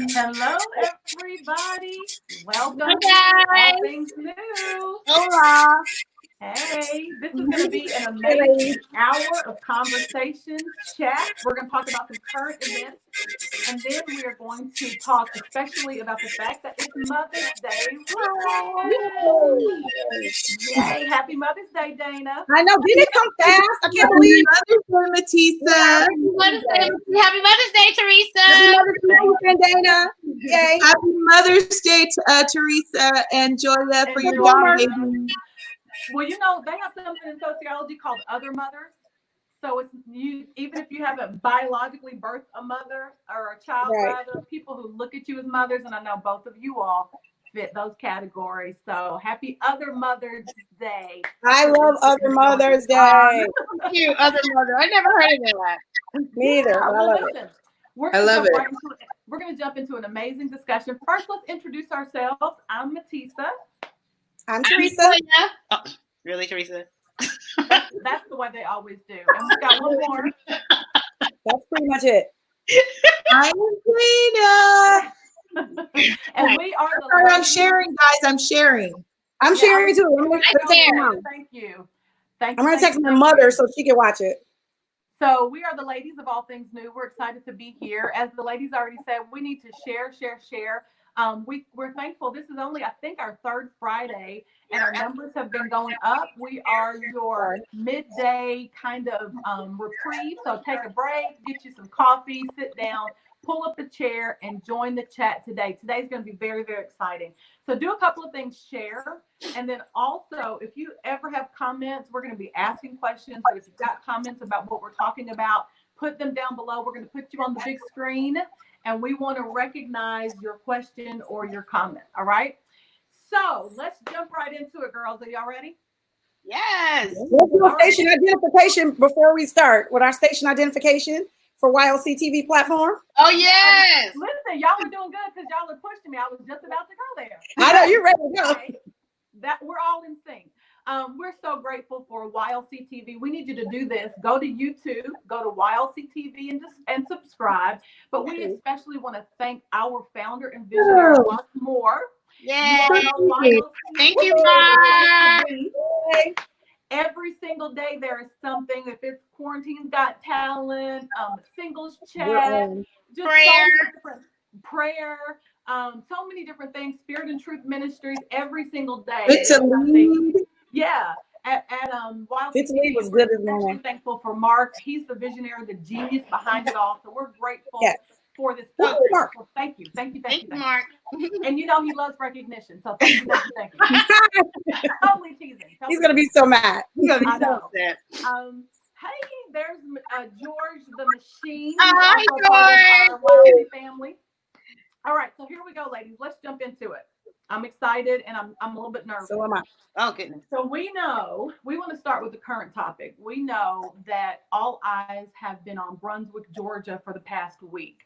Hello, everybody. Welcome Hi to All guys. Things New. Hola. Hey, this is going to be an amazing hour of conversation, chat. We're going to talk about some current events, and then we are going to talk especially about the fact that it's Mother's Day weekend. Yay! Happy Mother's Day, Dana. I know. Didn't it come fast? I can't believe Mother's Day, Matisa. Happy Mother's Day, Teresa. Happy Mother's Day, Dana. Yay. Happy Mother's Day, Theresa and Joya, for your Joya. young baby. Well, you know, they have something in sociology called other mothers. So it's you, even if you haven't biologically birthed a mother or a child, rather, people who look at you as mothers, and I know both of you all fit those categories. So happy Other Mother's Day. I love Other Mother's Day. Thank you, Other Mother. I never heard of that. Me either. Yeah, I love it. I love it. We're going to jump into an amazing discussion. First, let's introduce ourselves. I'm Matisa. I'm Theresa. Oh, really, Teresa? That's the way they always do. And we got one more. That's pretty much it. I'm Dana. And we are the Sorry, I'm sharing, guys. I'm sharing. I'm sharing too. I'm going to text my mom. Thank you. I'm going to text my mother so she can watch it. So we are the ladies of All Things New. We're excited to be here. As the ladies already said, we need to share. We're thankful. This is only, I think, our third Friday, and our numbers have been going up. We are your midday kind of reprieve. So take a break, get you some coffee, sit down, pull up a chair, and join the chat today. Today's going to be very, very exciting. So do a couple of things, share. And then also, if you ever have comments, we're going to be asking questions. But if you've got comments about what we're talking about, put them down below. We're going to put you on the big screen, and we want to recognize your question or your comment. All right? So let's jump right into it, girls. Are y'all ready? Yes. Let's do a station identification before we start with our station identification for YLC TV platform. Oh, yes. Listen, y'all are doing good because y'all are pushing me. I was just about to go there. I know you're ready to go. That we're all in sync. We're so grateful for YLC TV. We need you to do this. Go to YouTube, go to YLC TV and subscribe. But we especially want to thank our founder and visionary, Mark Moore. Yay. Thank you, Mark. Every single day there is something. If it's Quarantine's Got Talent, singles chat, just prayer, so many different things. Spirit and Truth Ministries every single day. It's a lead. Yeah. At Wild It's TV, was good as morning. Thankful for Mark. He's the visionary, the genius behind it all. So we're grateful for this program. So thank you, Mark. And you know he loves recognition. So thank you. Totally teasing. He's gonna be so mad. I know. Hey, there's George the Machine. Hi, George. Family. All right, so here we go, ladies. Let's jump into it. I'm excited and I'm a little bit nervous. So am I. Oh, goodness. So we want to start with the current topic. We know that all eyes have been on Brunswick, Georgia for the past week.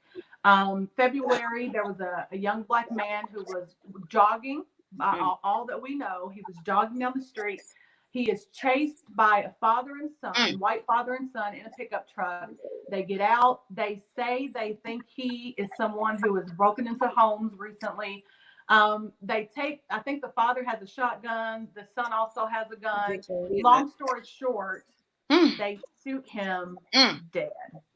February, there was a young Black man who was jogging. All that we know, he was jogging down the street. He is chased by a father and son, white father and son in a pickup truck. They get out. They say they think he is someone who has broken into homes recently. I think the father has a shotgun. The son also has a gun. Long story short, they shoot him dead.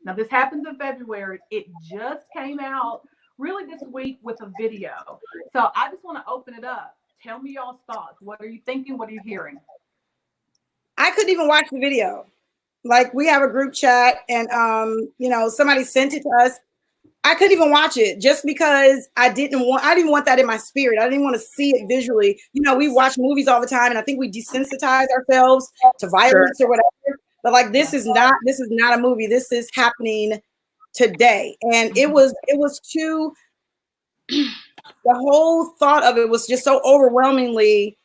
Now, this happens in February. It just came out really this week with a video. So I just want to open it up. Tell me y'all's thoughts. What are you thinking? What are you hearing? I couldn't even watch the video. Like, we have a group chat and, somebody sent it to us. I couldn't even watch it just because I didn't want that in my spirit. I didn't want to see it visually. You know, we watch movies all the time and I think we desensitize ourselves to violence or whatever. But like, this is not a movie. This is happening today. And it was too, the whole thought of it was just so overwhelmingly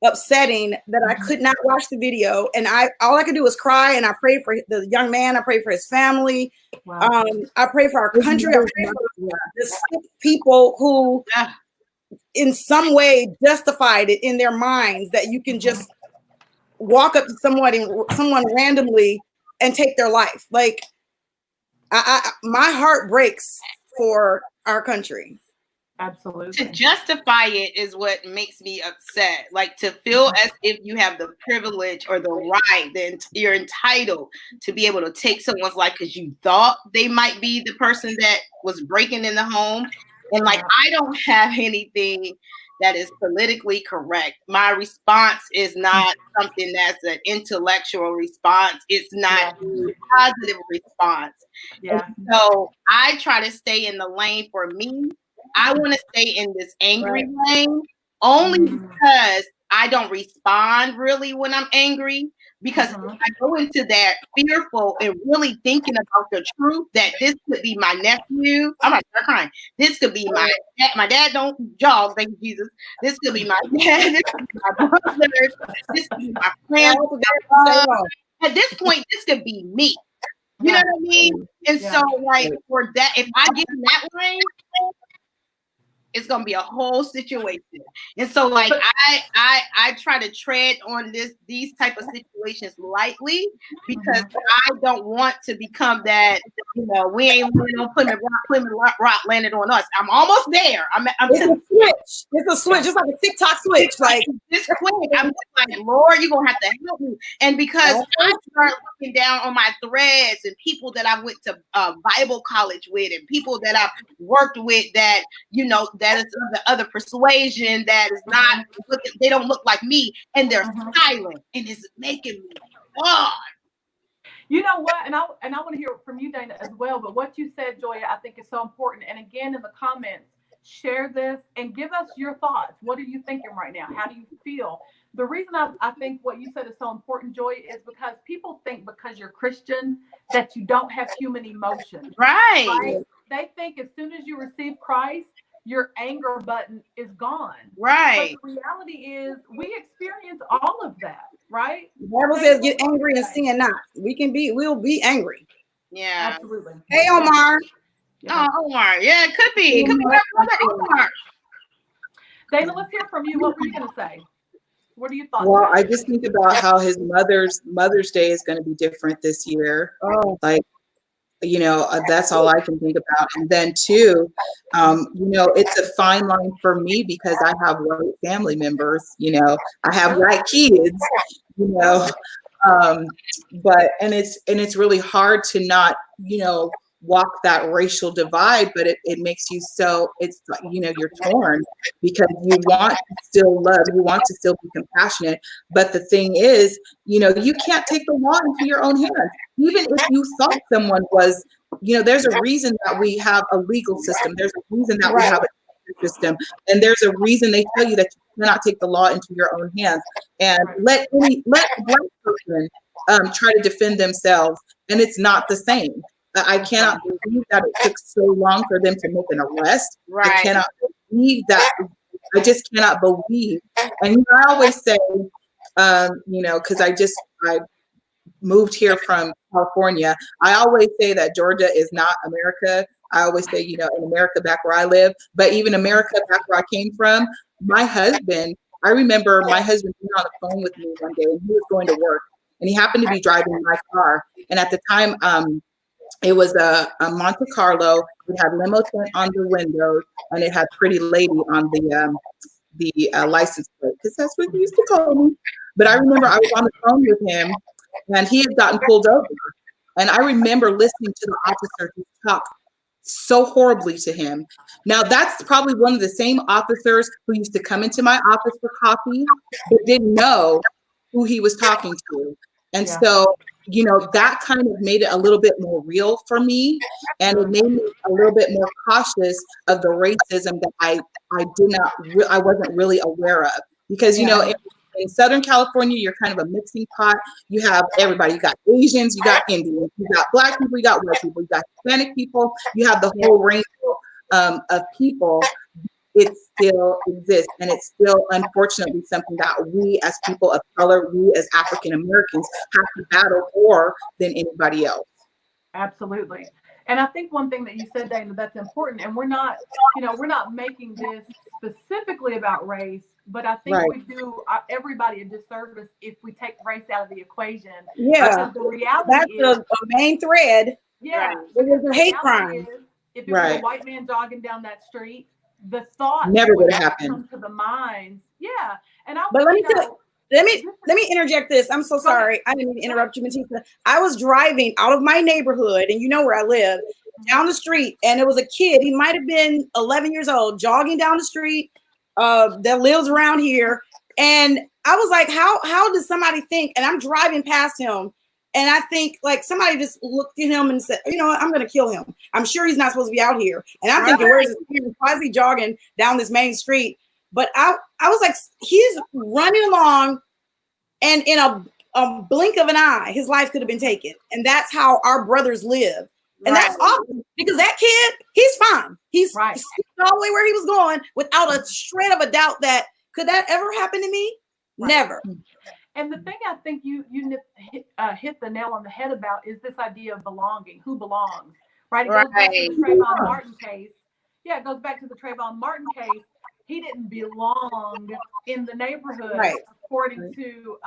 upsetting that I could not watch the video. And all I could do was cry, and I prayed for the young man. I prayed for his family. Wow. I pray for our country. I pray for the sick people who in some way justified it in their minds that you can just walk up to someone randomly and take their life. Like, My heart breaks for our country. Absolutely. To justify it is what makes me upset. Like to feel as if you have the privilege or the right, then you're entitled to be able to take someone's life because you thought they might be the person that was breaking in the home. And like, I don't have anything that is politically correct. My response is not something that's an intellectual response. It's not a positive response. Yeah. And so I try to stay in the lane for me. I want to stay in this angry lane only because I don't respond really when I'm angry. Because if I go into that fearful and really thinking about the truth that this could be my nephew, I'm not crying. This could be my dad. My dad don't jog, thank you, Jesus. This could be my dad. This could be my brother. This could be my friend. At this point, this could be me. You know what I mean? And so, like, for that, if I get in that lane, it's gonna be a whole situation. And so, like, I try to tread on these type of situations lightly because I don't want to become that. You know, we ain't putting the rock landed on us. I'm almost there. It's a switch. It's a switch. It's like a TikTok switch. Like this quick. I'm just like, Lord, you're gonna have to help me. And because I start looking down on my threads and people that I went to Bible college with and people that I've worked with that, you know, that is of the other persuasion that is not looking, they don't look like me, and they're silent, and it's making me God. You know what? And I want to hear from you, Dana, as well. But what you said, Joya, I think is so important. And again, in the comments, share this and give us your thoughts. What are you thinking right now? How do you feel? The reason I think what you said is so important, Joya, is because people think because you're Christian that you don't have human emotions. Right? They think as soon as you receive Christ, your anger button is gone. Right. But the reality is we experience all of that, right? The Bible says get angry and sin not. We'll be angry. Yeah. Absolutely. Hey, Omar. Oh, Omar. Yeah, it could be. It could be my brother Omar. Dana, let's hear from you. What were you going to say? What are your thoughts? Well, I just think about how his Mother's Day is going to be different this year. Oh. Like, you know, that's all I can think about. And then too, you know, it's a fine line for me because I have white family members, you know, I have white kids, you know, but it's really hard to not, you know, walk that racial divide, but it makes you so, it's like, you know, you're torn because you want to still love, you want to still be compassionate, but the thing is, you know, you can't take the law into your own hands. Even if you thought someone was, you know, there's a reason that we have a legal system, there's a reason that we have a system, and there's a reason they tell you that you cannot take the law into your own hands and let a black person try to defend themselves, and it's not the same. I cannot believe that it took so long for them to make an arrest. Right. I cannot believe that. I just cannot believe. And you know, I always say, you know, because I moved here from California. I always say that Georgia is not America. I always say, you know, in America back where I live, but even America back where I came from, I remember my husband being on the phone with me one day and he was going to work and he happened to be driving my car. And at the time, it was a Monte Carlo. It had limo tint on the windows, and it had Pretty Lady on the license plate, because that's what he used to call me. But I remember I was on the phone with him, and he had gotten pulled over. And I remember listening to the officer talk so horribly to him. Now, that's probably one of the same officers who used to come into my office for coffee, but didn't know who he was talking to. And so, you know, that kind of made it a little bit more real for me. And it made me a little bit more cautious of the racism that I wasn't really aware of. Because, you know, in Southern California, you're kind of a mixing pot. You have everybody. You got Asians, you got Indians, you got Black people, you got white people, you got Hispanic people. You have the whole range of people. It still exists, and it's still unfortunately something that we as people of color, we as African Americans have to battle more than anybody else. Absolutely. And I think one thing that you said, Dana, that's important, and we're not making this specifically about race, but I think we do everybody a disservice if we take race out of the equation. Yeah, the reality that's the main thread. Yeah. Right. It was a hate The crime. reality is, if it was a Right. white man jogging down that street, the thought Never would would happen. come to the mind. Yeah. And I, But let me you know, tell let me interject this. I'm so sorry. I didn't mean to interrupt you, Matisa. I was driving out of my neighborhood, and you know where I live, down the street, and it was a kid. He might have been 11 years old, jogging down the street that lives around here. And I was like, how does somebody think? And I'm driving past him, and I think like somebody just looked at him and said, you know what, I'm gonna kill him. I'm sure he's not supposed to be out here. And I'm thinking, where's his parents? Why is he jogging down this main street? But I was like, he's running along, and in a blink of an eye, his life could have been taken. And that's how our brothers live. And that's awesome, because that kid, he's fine. He's all the way where he was going without a shred of a doubt that could that ever happen to me? Right. Never. And the thing I think you hit the nail on the head about is this idea of belonging. Who belongs, right? It goes back to the Trayvon Martin case. Yeah, it goes back to the Trayvon Martin case. He didn't belong in the neighborhood, according to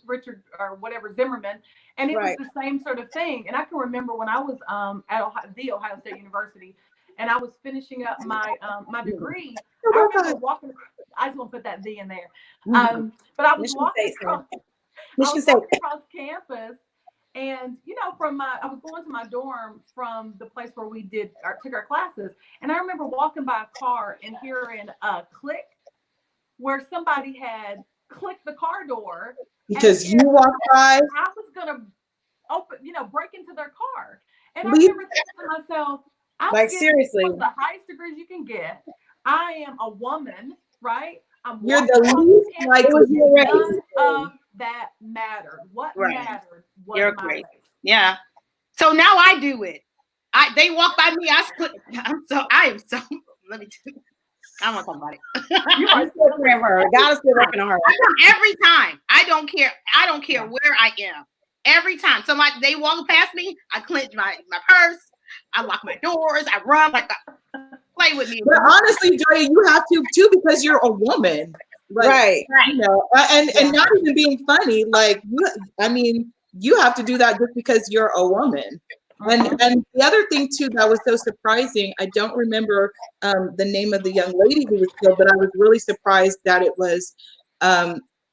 Richard or whatever Zimmerman, and it was the same sort of thing. And I can remember when I was at the Ohio State University, and I was finishing up my my degree. I remember walking. I just want to put that "the" in there. But I was walking across campus, and you know, I was going to my dorm from the place where we took our classes, and I remember walking by a car and hearing a click where somebody had clicked the car door because you walked by. I was gonna break into their car, and I remember thinking to myself, I'm seriously, the highest degrees you can get. I am a woman, right? You're the least likely. None of that mattered. What mattered was my race. Yeah. So now I do it. They walk by me. I am so. Let me. I want to talk about it. You are still praying for her. God is still working on her. Every time. I don't care. I don't care where I am. Every time they walk past me, I clench my purse. I lock my doors. I run like play with me. But honestly, Joya, you have to too, because you're a woman. Like, you know, and not even being funny. Like, you have to do that just because you're a woman. And the other thing too that was so surprising, I don't remember the name of the young lady who was killed, but I was really surprised that it was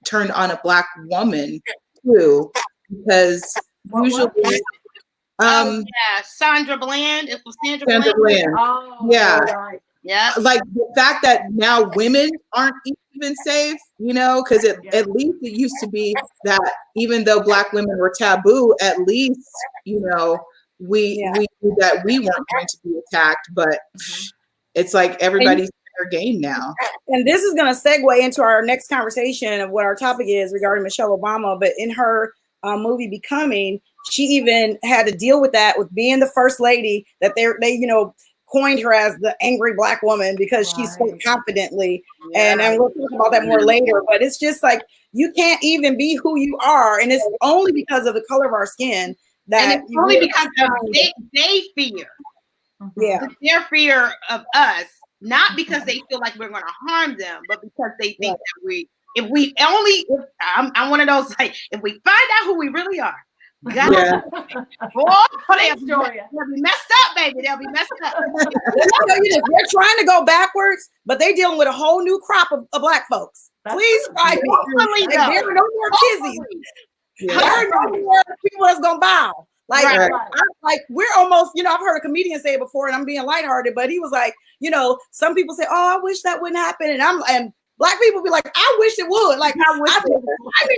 turned on a Black woman too, because usually. Sandra Bland. It was Sandra Bland. Oh, yeah. Right. Yeah. Like the fact that now women aren't even safe, you know, because at least it used to be that even though Black women were taboo, at least, you know, we knew that we weren't going to be attacked, but it's like everybody's their game now. And this is going to segue into our next conversation of what our topic is regarding Michelle Obama. But in her movie Becoming, she even had to deal with that, with being the first lady, that they coined her as the angry Black woman because she spoke confidently. And we'll talk about that more later. But it's just like, you can't even be who you are, and it's only because of the color of our skin. That and it's only because of they fear. Yeah. Their fear of us, not because they feel like we're going to harm them, but because they think that I'm one of those, like, if we find out who we really are, God, they'll be messed up, baby. They'll be messed up. They're trying to go backwards, but they're dealing with a whole new crop of Black folks. Please try me. There are no more kizzies. There are no more people that's gonna bow. Like we're almost, I've heard a comedian say it before, and I'm being lighthearted, but he was like, some people say, "Oh, I wish that wouldn't happen," and Black people be like, "I wish it would." Like, try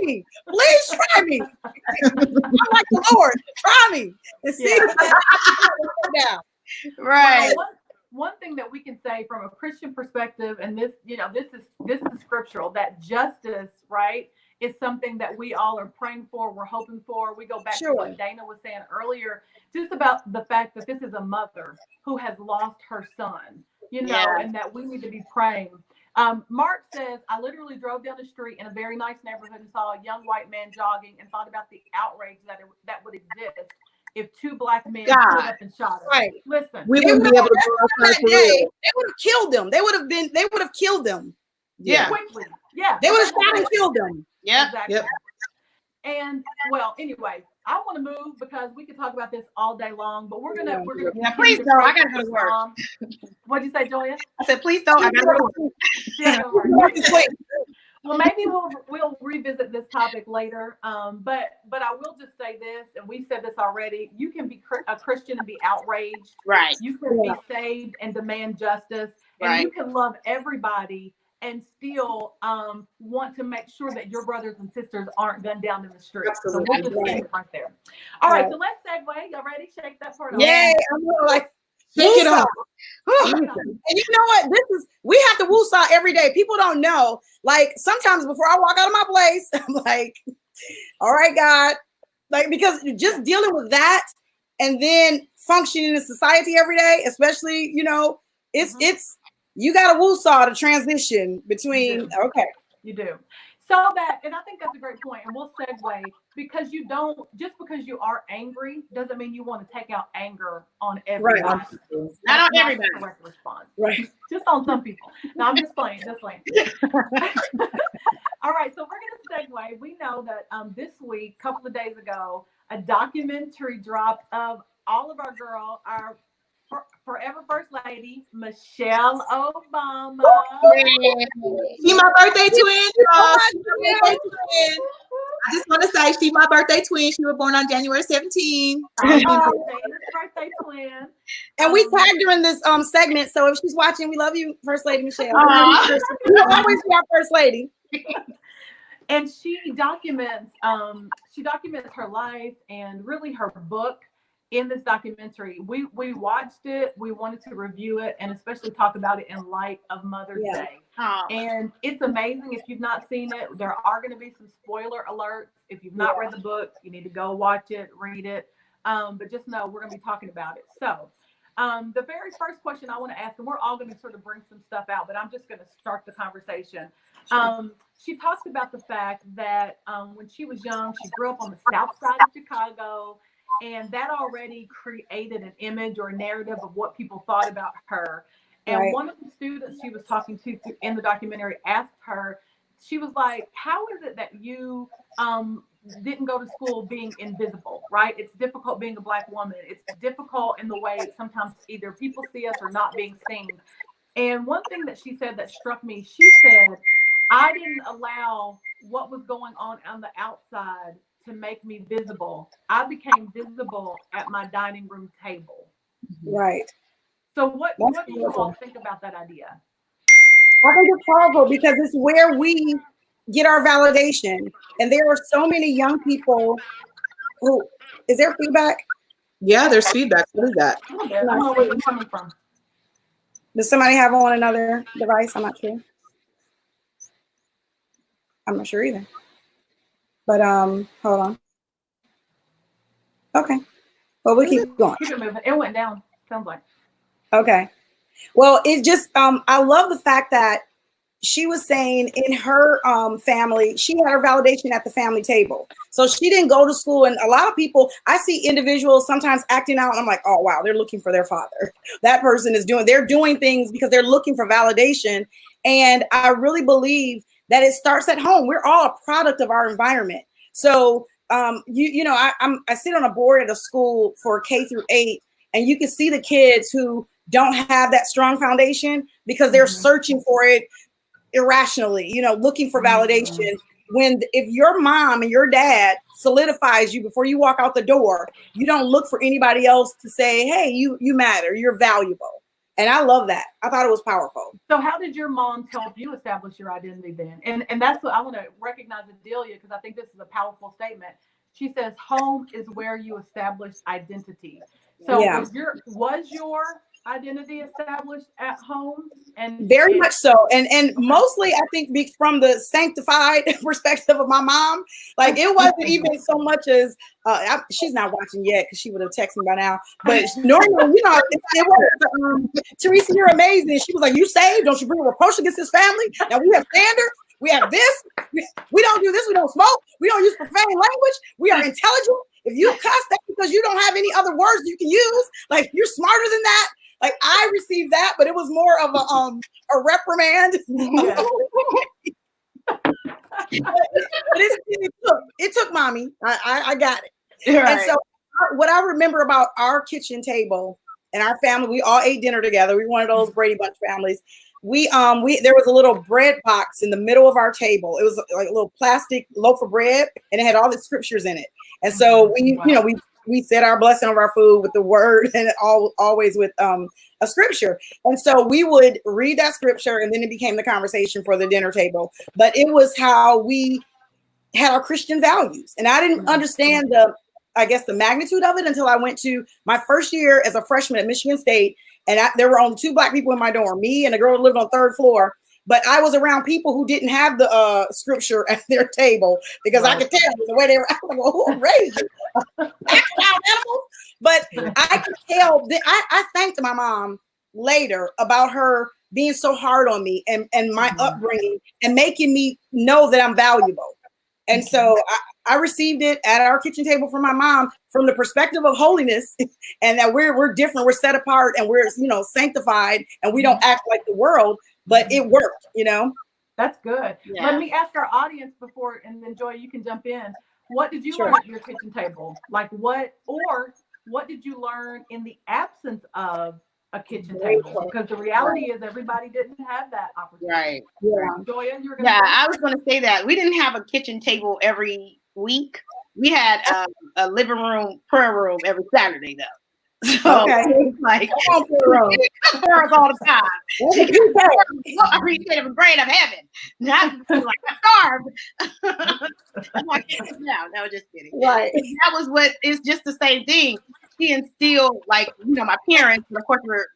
me, please try me. I'm like, the Lord, try me and see. Right. One thing that we can say from a Christian perspective, and this is scriptural, that justice, right, is something that we all are praying for, we're hoping for. We go back to what Dana was saying earlier, just about the fact that this is a mother who has lost her son, and that we need to be praying. Mark says, I literally drove down the street in a very nice neighborhood and saw a young white man jogging and thought about the outrage that would exist if two Black men stood up and shot him. Right. Listen, we wouldn't be able to go outside for real. They would have killed them. They would have killed them. Yeah. Quickly. Yeah. They would have shot and killed them. Yeah. Exactly. Yep. And well, anyway, I want to move because we could talk about this all day long, but we're gonna Yeah, please don't. I gotta go to work. What'd you say, Joya? I said, please don't. I gotta go to work. Yeah, go work. Well, maybe we'll revisit this topic later. But I will just say this, and we said this already. You can be a Christian and be outraged. Right. You can be saved and demand justice, and you can love everybody and still want to make sure that your brothers and sisters aren't gunned down in the street. So we'll just end it right there. All right, so let's segue. Y'all ready? Shake that part off. Yay! I'm like, Shake it off. And you know what? We have to woosah every day. People don't know. Like sometimes before I walk out of my place, I'm like, all right, God. Like, because just dealing with that and then functioning in society every day, especially, it's you got to woosah to transition between. You do. So that, and I think that's a great point, and we'll segue, because just because you are angry doesn't mean you want to take out anger on everybody. Right. Not on everybody. The correct response. Right. Just on some people. No, I'm just playing. All right, so we're going to segue. We know that this week, a couple of days ago, a documentary dropped of all of our forever First Lady, Michelle Obama. She my birthday twin. I just want to say she my birthday twin. She was born on January 17th. Birthday twin. And we tagged her in this segment. So if she's watching, we love you, First Lady Michelle. You'll always be our First Lady. And she documents her life and really her book in this documentary. We watched it, we wanted to review it, and especially talk about it in light of Mother's Day. And it's amazing. If you've not seen it, there are going to be some spoiler alerts. If you've not read the book, you need to go watch it, read it. But just know we're going to be talking about it. So the very first question I want to ask, and we're all going to sort of bring some stuff out, but I'm just going to start the conversation. She talks about the fact that when she was young, she grew up on the south side of Chicago, and that already created an image or a narrative of what people thought about her. And one of the students she was talking to in the documentary asked her, she was like, how is it that you didn't go to school being invisible, right? It's difficult being a Black woman. It's difficult in the way sometimes either people see us or not being seen. And one thing that she said that struck me, she said, I didn't allow what was going on the outside to make me visible. I became visible at my dining room table. Right. So what do you all think about that idea? I think it's powerful because it's where we get our validation. And there are so many young people who, is there feedback? Yeah, there's feedback. What is that? I don't know where it's coming from. Does somebody have on another device? I'm not sure. I'm not sure either. But hold on. Okay. Well, we keep going. Keep it moving. It went down. Sounds like. Okay. Well, it just I love the fact that she was saying in her family, she had her validation at the family table. So she didn't go to school. And a lot of people, I see individuals sometimes acting out. And I'm like, oh, wow, they're looking for their father. That person they're doing things because they're looking for validation. And I really believe that it starts at home. We're all a product of our environment. So, I sit on a board at a school for K-8, and you can see the kids who don't have that strong foundation because they're searching for it irrationally, looking for validation. If your mom and your dad solidifies you before you walk out the door, you don't look for anybody else to say, hey, you matter, you're valuable. And I love that. I thought it was powerful. So how did your mom help you establish your identity then? And that's what I want to recognize Adelia, because I think this is a powerful statement. She says home is where you establish identity. So was your identity established at home? And very much so. And mostly I think from the sanctified perspective of my mom, like it wasn't even so much as she's not watching yet because she would have texted me by now. But normally, it was Theresa, you're amazing. She was like, you saved? Don't you bring a reproach against this family? Now we have standards. We have this. We don't do this. We don't smoke. We don't use profane language. We are intelligent. If you cuss, that's because you don't have any other words you can use. Like you're smarter than that. Like I received that, but it was more of a reprimand. But it took mommy. I got it. And so what I remember about our kitchen table and our family, we all ate dinner together. We were one of those Brady Bunch families. We there was a little bread box in the middle of our table. It was like a little plastic loaf of bread, and it had all the scriptures in it. And so we said our blessing of our food with the word, and always with a scripture. And so we would read that scripture, and then it became the conversation for the dinner table. But it was how we had our Christian values, and I didn't understand the magnitude of it until I went to my first year as a freshman at Michigan State. And there were only 2 Black people in my dorm, me and a girl who lived on the 3rd floor. But I was around people who didn't have the scripture at their table, because I could tell the way they were. I was like, well, who raised you? But I could tell that I thanked my mom later about her being so hard on me and my upbringing, and making me know that I'm valuable. And so I received it at our kitchen table from my mom, from the perspective of holiness, and that we're different, we're set apart, and we're sanctified, and we don't act like the world. But it worked, That's good. Yeah. Let me ask our audience before, and then Joya, you can jump in. What did you learn at your kitchen table? Like what did you learn in the absence of a kitchen table? Because the reality is everybody didn't have that opportunity. Right. Yeah. Joya, you were going to I was going to say that we didn't have a kitchen table every week. We had a living room, prayer room every Saturday though. So it's like prayers all the time. I appreciate every grain of heaven. Not like I'm starved. I'm like, no, just kidding. Right. That was what it's just the same thing. She instilled, like, my parents, and of course we're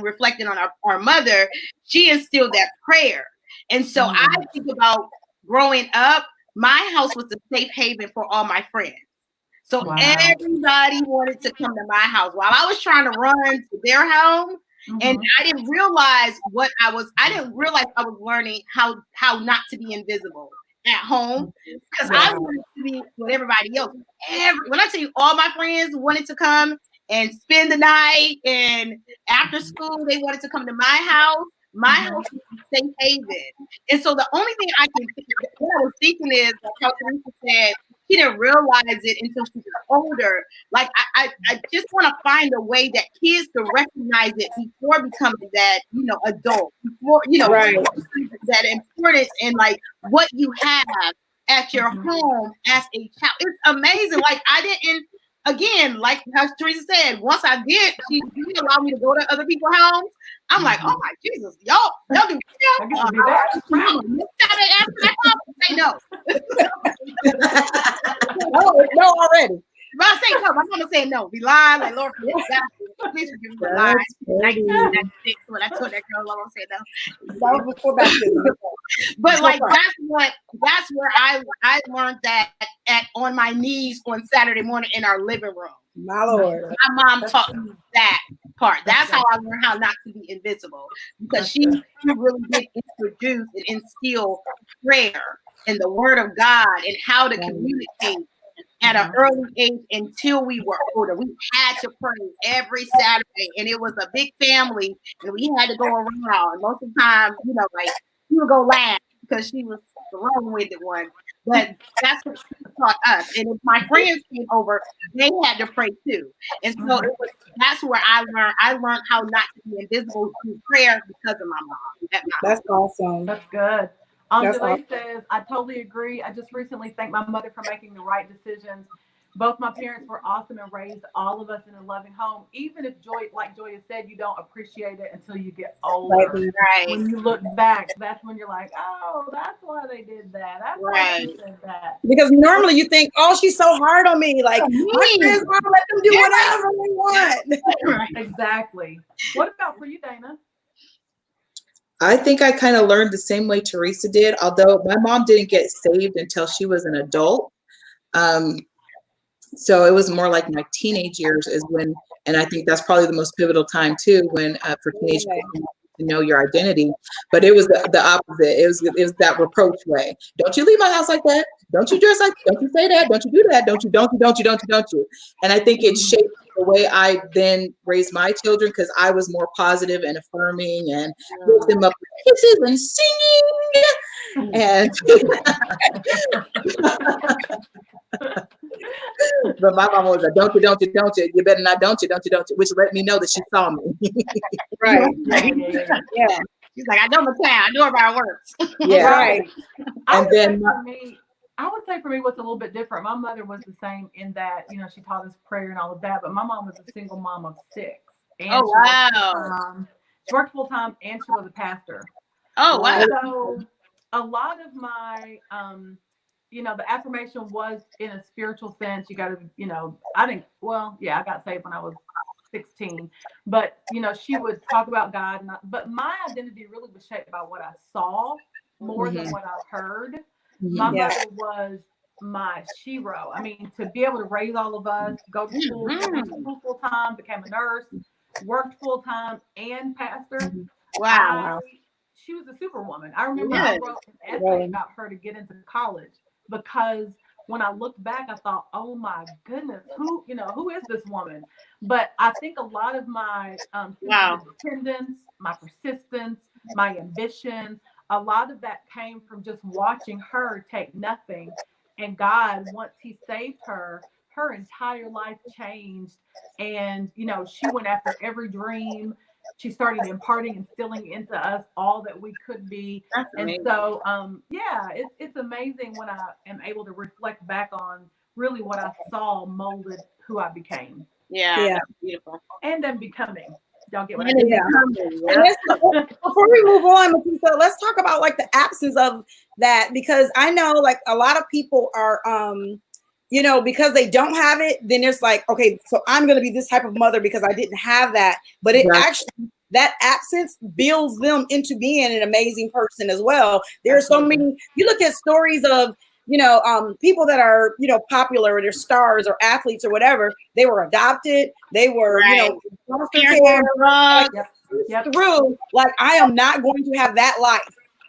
reflecting on our mother, she instilled that prayer. And so I think about growing up, my house was a safe haven for all my friends. So everybody wanted to come to my house while I was trying to run to their home. And I didn't realize I was learning how not to be invisible at home, because I wanted to be with everybody else. When I tell you, all my friends wanted to come and spend the night, and after school they wanted to come to my house. My house was a safe haven. And so the only thing what I was thinking is, like how Theresa said, she didn't realize it until she was older. Like I just want to find a way that kids can recognize it before becoming that, adult, before, that importance and like what you have at your home as a child. It's amazing. Like I didn't, again, like how Theresa said, once I did, she did allow me to go to other people's homes. I'm like, oh my Jesus, y'all do I get to do that. Say no. No, already. If I say no, my mama say no. Be lying, like Lord, please forgive me for lying. 1996 when I told that girl, I won't say no. That was before baptism. But like that's where I learned that on my knees on Saturday morning in our living room. My Lord. My mom taught me that part. That's how I learned how not to be invisible, because she really did introduce and instill prayer and the word of God and how to communicate at an early age until we were older. We had to pray every Saturday, and it was a big family, and we had to go around. And most of the time, like she would go last because she was the long-winded one. But that's what she taught us. And if my friends came over, they had to pray too. And so that's where I learned how not to be invisible through prayer because of my mom. That's awesome. That's good. Angela says, I totally agree. I just recently thanked my mother for making the right decisions. Both my parents were awesome and raised all of us in a loving home. Even if like Joya said, you don't appreciate it until you get older. Right. When you look back, that's when you're like, oh, that's why they did that. That's why they did that. Because normally you think, oh, she's so hard on me. Like, my friends want to let them do whatever they want. Right. Exactly. What about for you, Dana? I think I kind of learned the same way Theresa did, although my mom didn't get saved until she was an adult. So it was more like my teenage years is when, and I think that's probably the most pivotal time too, when for teenage people to know your identity. But it was the opposite. It was that reproach way. Don't you leave my house like that? Don't you dress like? Don't you say that? Don't you do that? Don't you? And I think it shaped the way I then raised my children, because I was more positive and affirming and lift them up with kisses and singing. And But my mama was like, don't you, you better not, don't you, which let me know that she saw me. Right. Yeah. She's like, I know my town. I know how it works. Yeah. Right. And then I would say for me, what's a little bit different. My mother was the same in that, she taught us prayer and all of that. But my mom was a single mom of 6. And Oh, wow. She worked full time and she was a pastor. Oh, wow. So a lot of my, the affirmation was in a spiritual sense. You got to, I got saved when I was 16, but she would talk about God, but my identity really was shaped by what I saw more than what I heard. My mother was my shero. I mean, to be able to raise all of us, go to school, went to school full time, became a nurse, worked full time, and pastor. Wow. She was a superwoman. I remember I wrote an essay about her to get into college because when I looked back, I thought, oh my goodness, who is this woman? But I think a lot of my independence, my persistence, my ambition, a lot of that came from just watching her take nothing. And God, once he saved her, her entire life changed. And, she went after every dream. She started instilling into us all that we could be. And so, it's amazing when I am able to reflect back on really what I saw molded who I became. Yeah. That's beautiful. And then becoming. Y'all get what I mean? Before we move on, Matisa, let's talk about like the absence of that, because I know like a lot of people are, because they don't have it, then there's like, okay, so I'm going to be this type of mother because I didn't have that. But it actually, that absence builds them into being an amazing person as well. There are so many, you look at stories of, people that are, popular, or they're stars or athletes or whatever, they were adopted. They were, foster care, through, like, I am not going to have that life.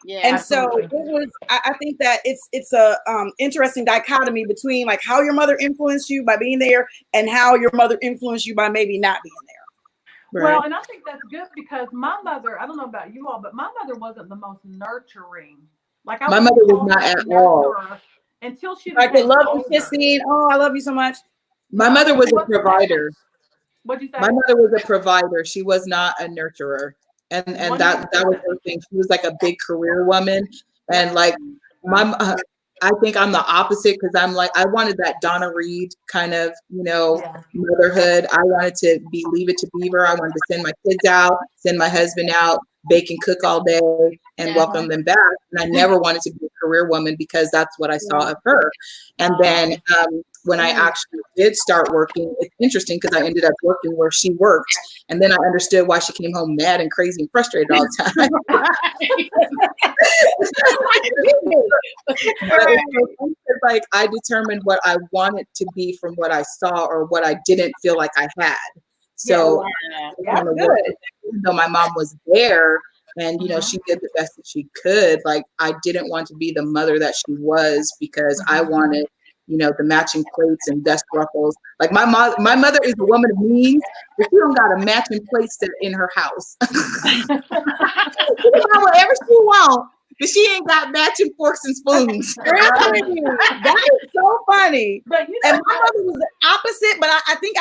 Yeah, and so it was, I think that it's a interesting dichotomy between like how your mother influenced you by being there and how your mother influenced you by maybe not being there. Right. Well, and I think that's good because my mother, I don't know about you all, but my mother wasn't the most nurturing. Like my mother was not at all. Until she like the love and kissing. Oh, I love you so much. My mother was a provider. What'd you say? My mother was a provider. She was not a nurturer. And that was her thing. She was like a big career woman. And like I think I'm the opposite because I'm like, I wanted that Donna Reed kind of, motherhood. I wanted to be Leave It to Beaver. I wanted to send my kids out, send my husband out, bake and cook all day and welcome them back. And I never wanted to be a career woman because that's what I saw of her. And then when I actually did start working, it's interesting because I ended up working where she worked. And then I understood why she came home mad and crazy and frustrated all the time. But like I determined what I wanted to be from what I saw or what I didn't feel like I had. So even though my mom was there and she did the best that she could, like I didn't want to be the mother that she was because I wanted the matching plates and dust ruffles. Like my mother is a woman of means, but she don't got a matching plate set in her house. She can have whatever she wants, but she ain't got matching forks and spoons. Really? That is so funny. And my mother was the opposite, but I think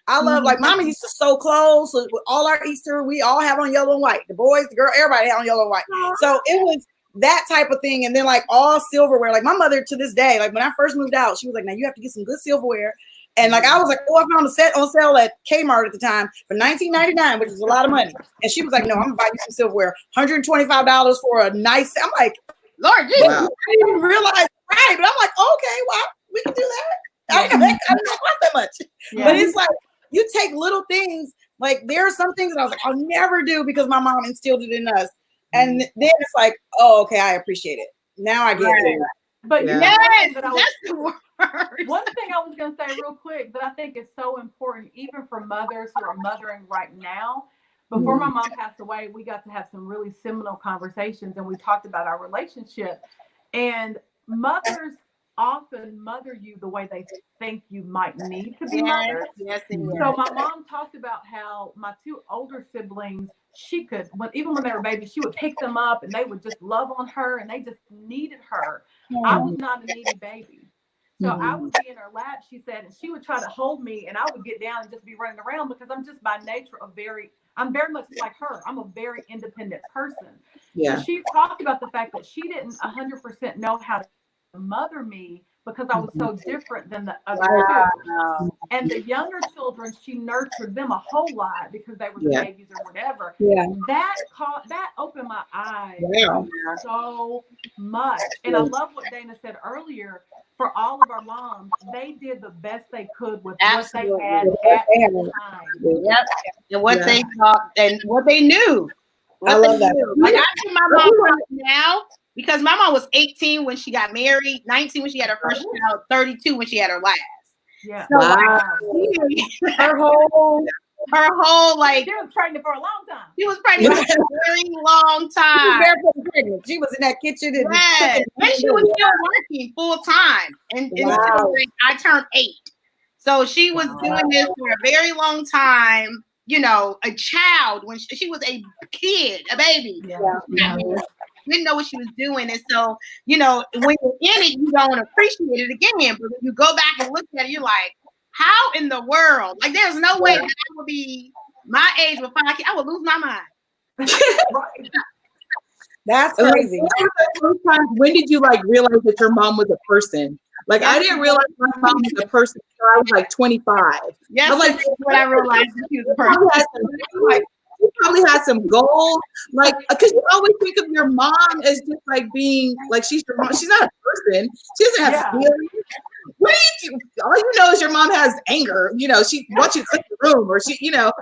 I love, like, mama used to sew clothes. So with all our Easter, we all have on yellow and white. The boys, the girl, everybody had on yellow and white. So it was that type of thing. And then like all silverware, like my mother to this day, like when I first moved out, she was like, now you have to get some good silverware. And like, I was like, oh, I found a set on sale at Kmart at the time for $19.99, which is a lot of money. And she was like, no, I'm gonna buy you some silverware, $125 for a nice, I'm like, Lord, Jesus, wow. I didn't even realize, right? But I'm like, okay, well, we can do that. I didn't know that much. Yeah. But it's like, you take little things, like there are some things that I was like, I'll never do because my mom instilled it in us. And then it's like, oh, okay, I appreciate it. Now I get it. But that's the word. One thing I was going to say real quick that I think is so important, even for mothers who are mothering right now. Before my mom passed away, we got to have some really seminal conversations, and we talked about our relationship. And mothers often mother you the way they think you might need to be mothered. Yes, so my mom talked about how my two older siblings, she could, even when they were babies, she would pick them up and they would just love on her and they just needed her. I was not a needy baby. So I would be in her lap, she said, and she would try to hold me, and I would get down and just be running around because I'm just by nature I'm very much like her. I'm a very independent person. Yeah. So she talked about the fact that she didn't 100% know how to mother me because I was so different than the other two. And the younger children, she nurtured them a whole lot because they were the babies or whatever. Yeah. That opened my eyes so much. And I love what Dana said earlier. For all of our moms, they did the best they could with what they had at the time. Yep. And what they thought and what they knew. I love that. Like I see my mom now because my mom was 18 when she got married, 19 when she had her first child, 32 when she had her last. Yeah. So her whole like she was pregnant for a long time. She was pregnant for a very long time. She was in that kitchen and she was still working full time until I turned 8. So she was doing this for a very long time. You know, a child when she was a kid, a baby. Didn't know what she was doing, and so you know when you're in it, you don't appreciate it again. But when you go back and look at it, you're like, how in the world? Like, there's no way that I would be my age with 5 kids. I would lose my mind. That's crazy. When did you like realize that your mom was a person? Like I didn't realize my mom was a person until I was like 25. Yes, I was like, when I realized that she was a person. She probably had some goals, like because you always think of your mom as just like being like she's your mom. She's not a person. She doesn't have feelings. All you know is your mom has anger. You know, she wants you to clean the room, or you don't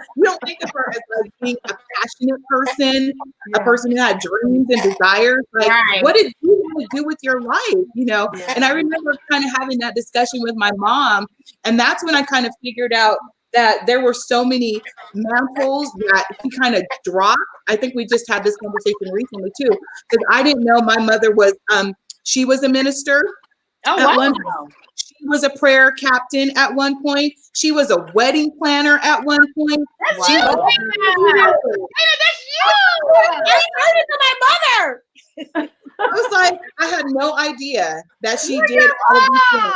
think of her as like being a passionate person, a person who had dreams and desires. Like, what did you want to do with your life? You know, and I remember kind of having that discussion with my mom, and that's when I kind of figured out that there were so many mantles that he kind of dropped. I think we just had this conversation recently too, because I didn't know my mother was, she was a minister. She was a prayer captain at one point. She was a wedding planner at one point. That's you. That's you. I didn't know my mother. I was like, I had no idea that she did all of these things.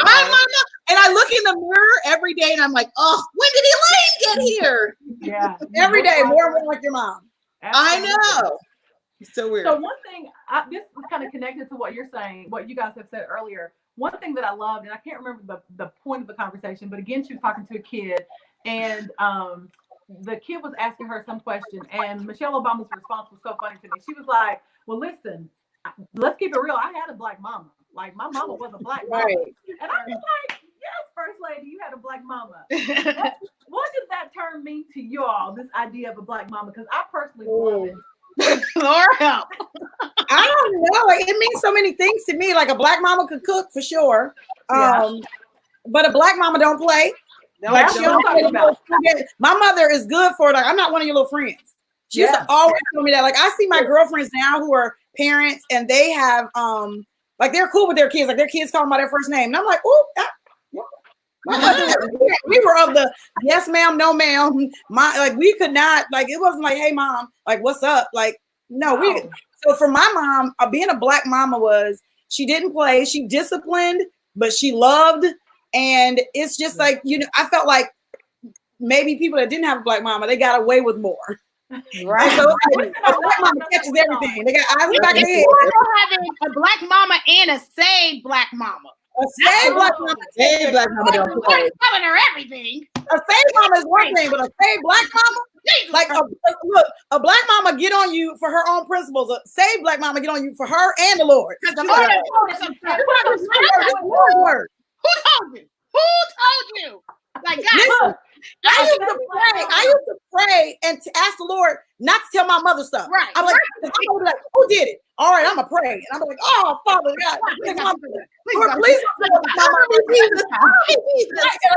My mama, and I look in the mirror every day and I'm like, oh, when did Elaine get here? Yeah. Every day, more and more like your mom. Absolutely. I know. It's so weird. So one thing, this is kind of connected to what you're saying, what you guys have said earlier. One thing that I loved, and I can't remember the point of the conversation, but again, she was talking to a kid, and the kid was asking her some question, and Michelle Obama's response was so funny to me. She was like, well, listen, let's keep it real. I had a black mama. Like, my mama was a black mama. And I was like, yes, First Lady, you had a black mama. What does that term mean to you all, this idea of a black mama? Because I personally love it. Lord help. I don't know. Like, it means so many things to me. Like a black mama could cook for sure. But a black mama don't play. No, like, my mother is good for it. Like, I'm not one of your little friends. She used to always tell me that. Like, I see my girlfriends now who are parents and they have like they're cool with their kids. Like their kids call them by their first name. And I'm like, oh, we were of the yes ma'am, no ma'am. We could not, like, it wasn't like, hey mom, like what's up? Like, no, so for my mom, being a black mama was she didn't play, she disciplined, but she loved. And it's just like, I felt like maybe people that didn't have a black mama, they got away with more. Right. So a black mama catches everything. They got eyes in the back of their head. Having a black mama and a saved black mama. A saved black mama. Saved black mama don't play. Telling her everything. A saved mama is one thing, but a saved black mama, like a black mama get on you for her own principles. A saved black mama get on you for her and the Lord. The Lord Who told you? Who told you? Like, God. Listen, I used to pray and to ask the Lord not to tell my mother stuff. Right. I'm like, who did it? All right, I'm gonna pray. And I'm like, oh, Father God, please. My